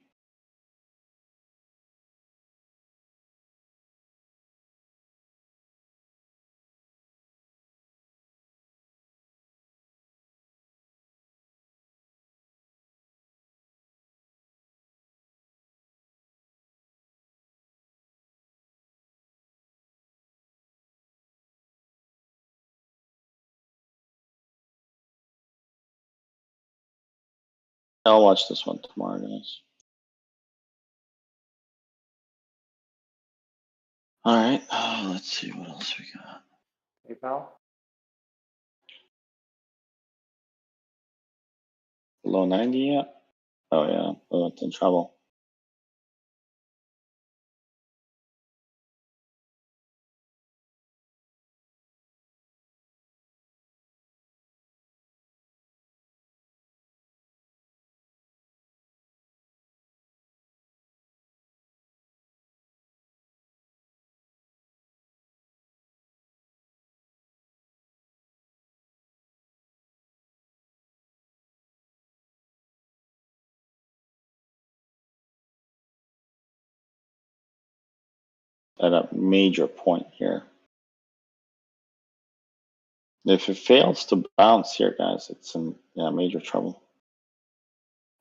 I'll watch this one tomorrow, guys. All right, let's see what else we got. PayPal. Below 90 yet? Oh yeah, oh, it's in trouble. At a major point here. If it fails to bounce here, guys, it's in major trouble.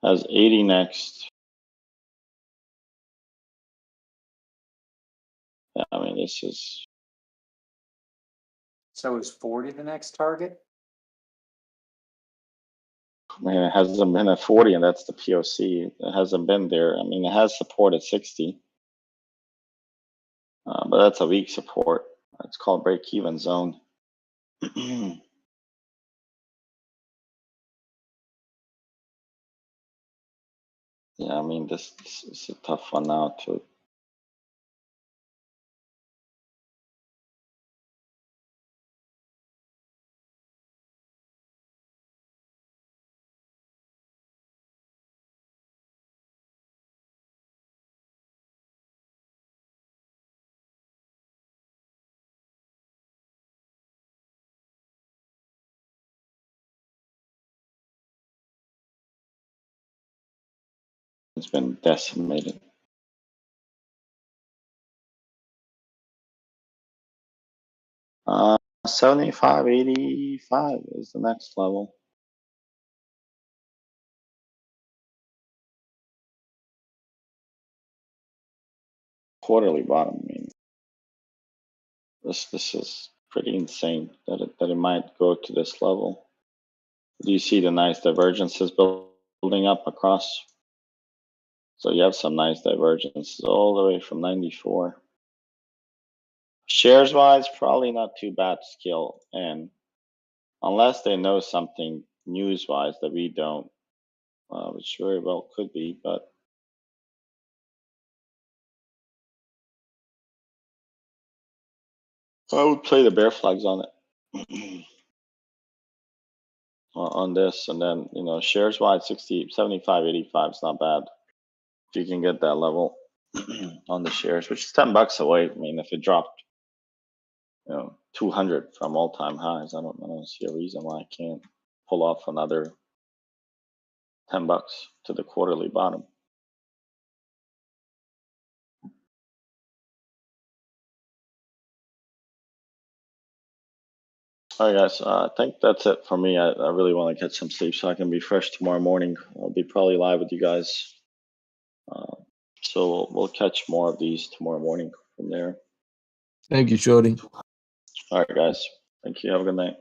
Has 80 next. Yeah, I mean, this is. So is 40 the next target? Man, it hasn't been at 40, and that's the POC. It hasn't been there. I mean, it has support at 60. But that's a weak support. It's called break-even zone. Yeah, I mean, this is a tough one now too. It's been decimated. Uh, 75, 85 is the next level. Quarterly bottom. I mean, this is pretty insane that it might go to this level. Do you see the nice divergences building up across? So you have some nice divergences all the way from 94. Shares wise, probably not too bad to scale in, unless they know something news wise that we don't, which very well could be, but I would play the bear flags on it. On this, and then shares wide 60, 75, 85 is not bad if you can get that level on the shares, which is $10 away. I mean, if it dropped 200 from all-time highs, I don't see a reason why I can't pull off another $10 to the quarterly bottom. All right, guys. I think that's it for me. I really want to get some sleep so I can be fresh tomorrow morning. I'll be probably live with you guys. So we'll catch more of these tomorrow morning from there. Thank you, Shorty. All right, guys. Thank you. Have a good night.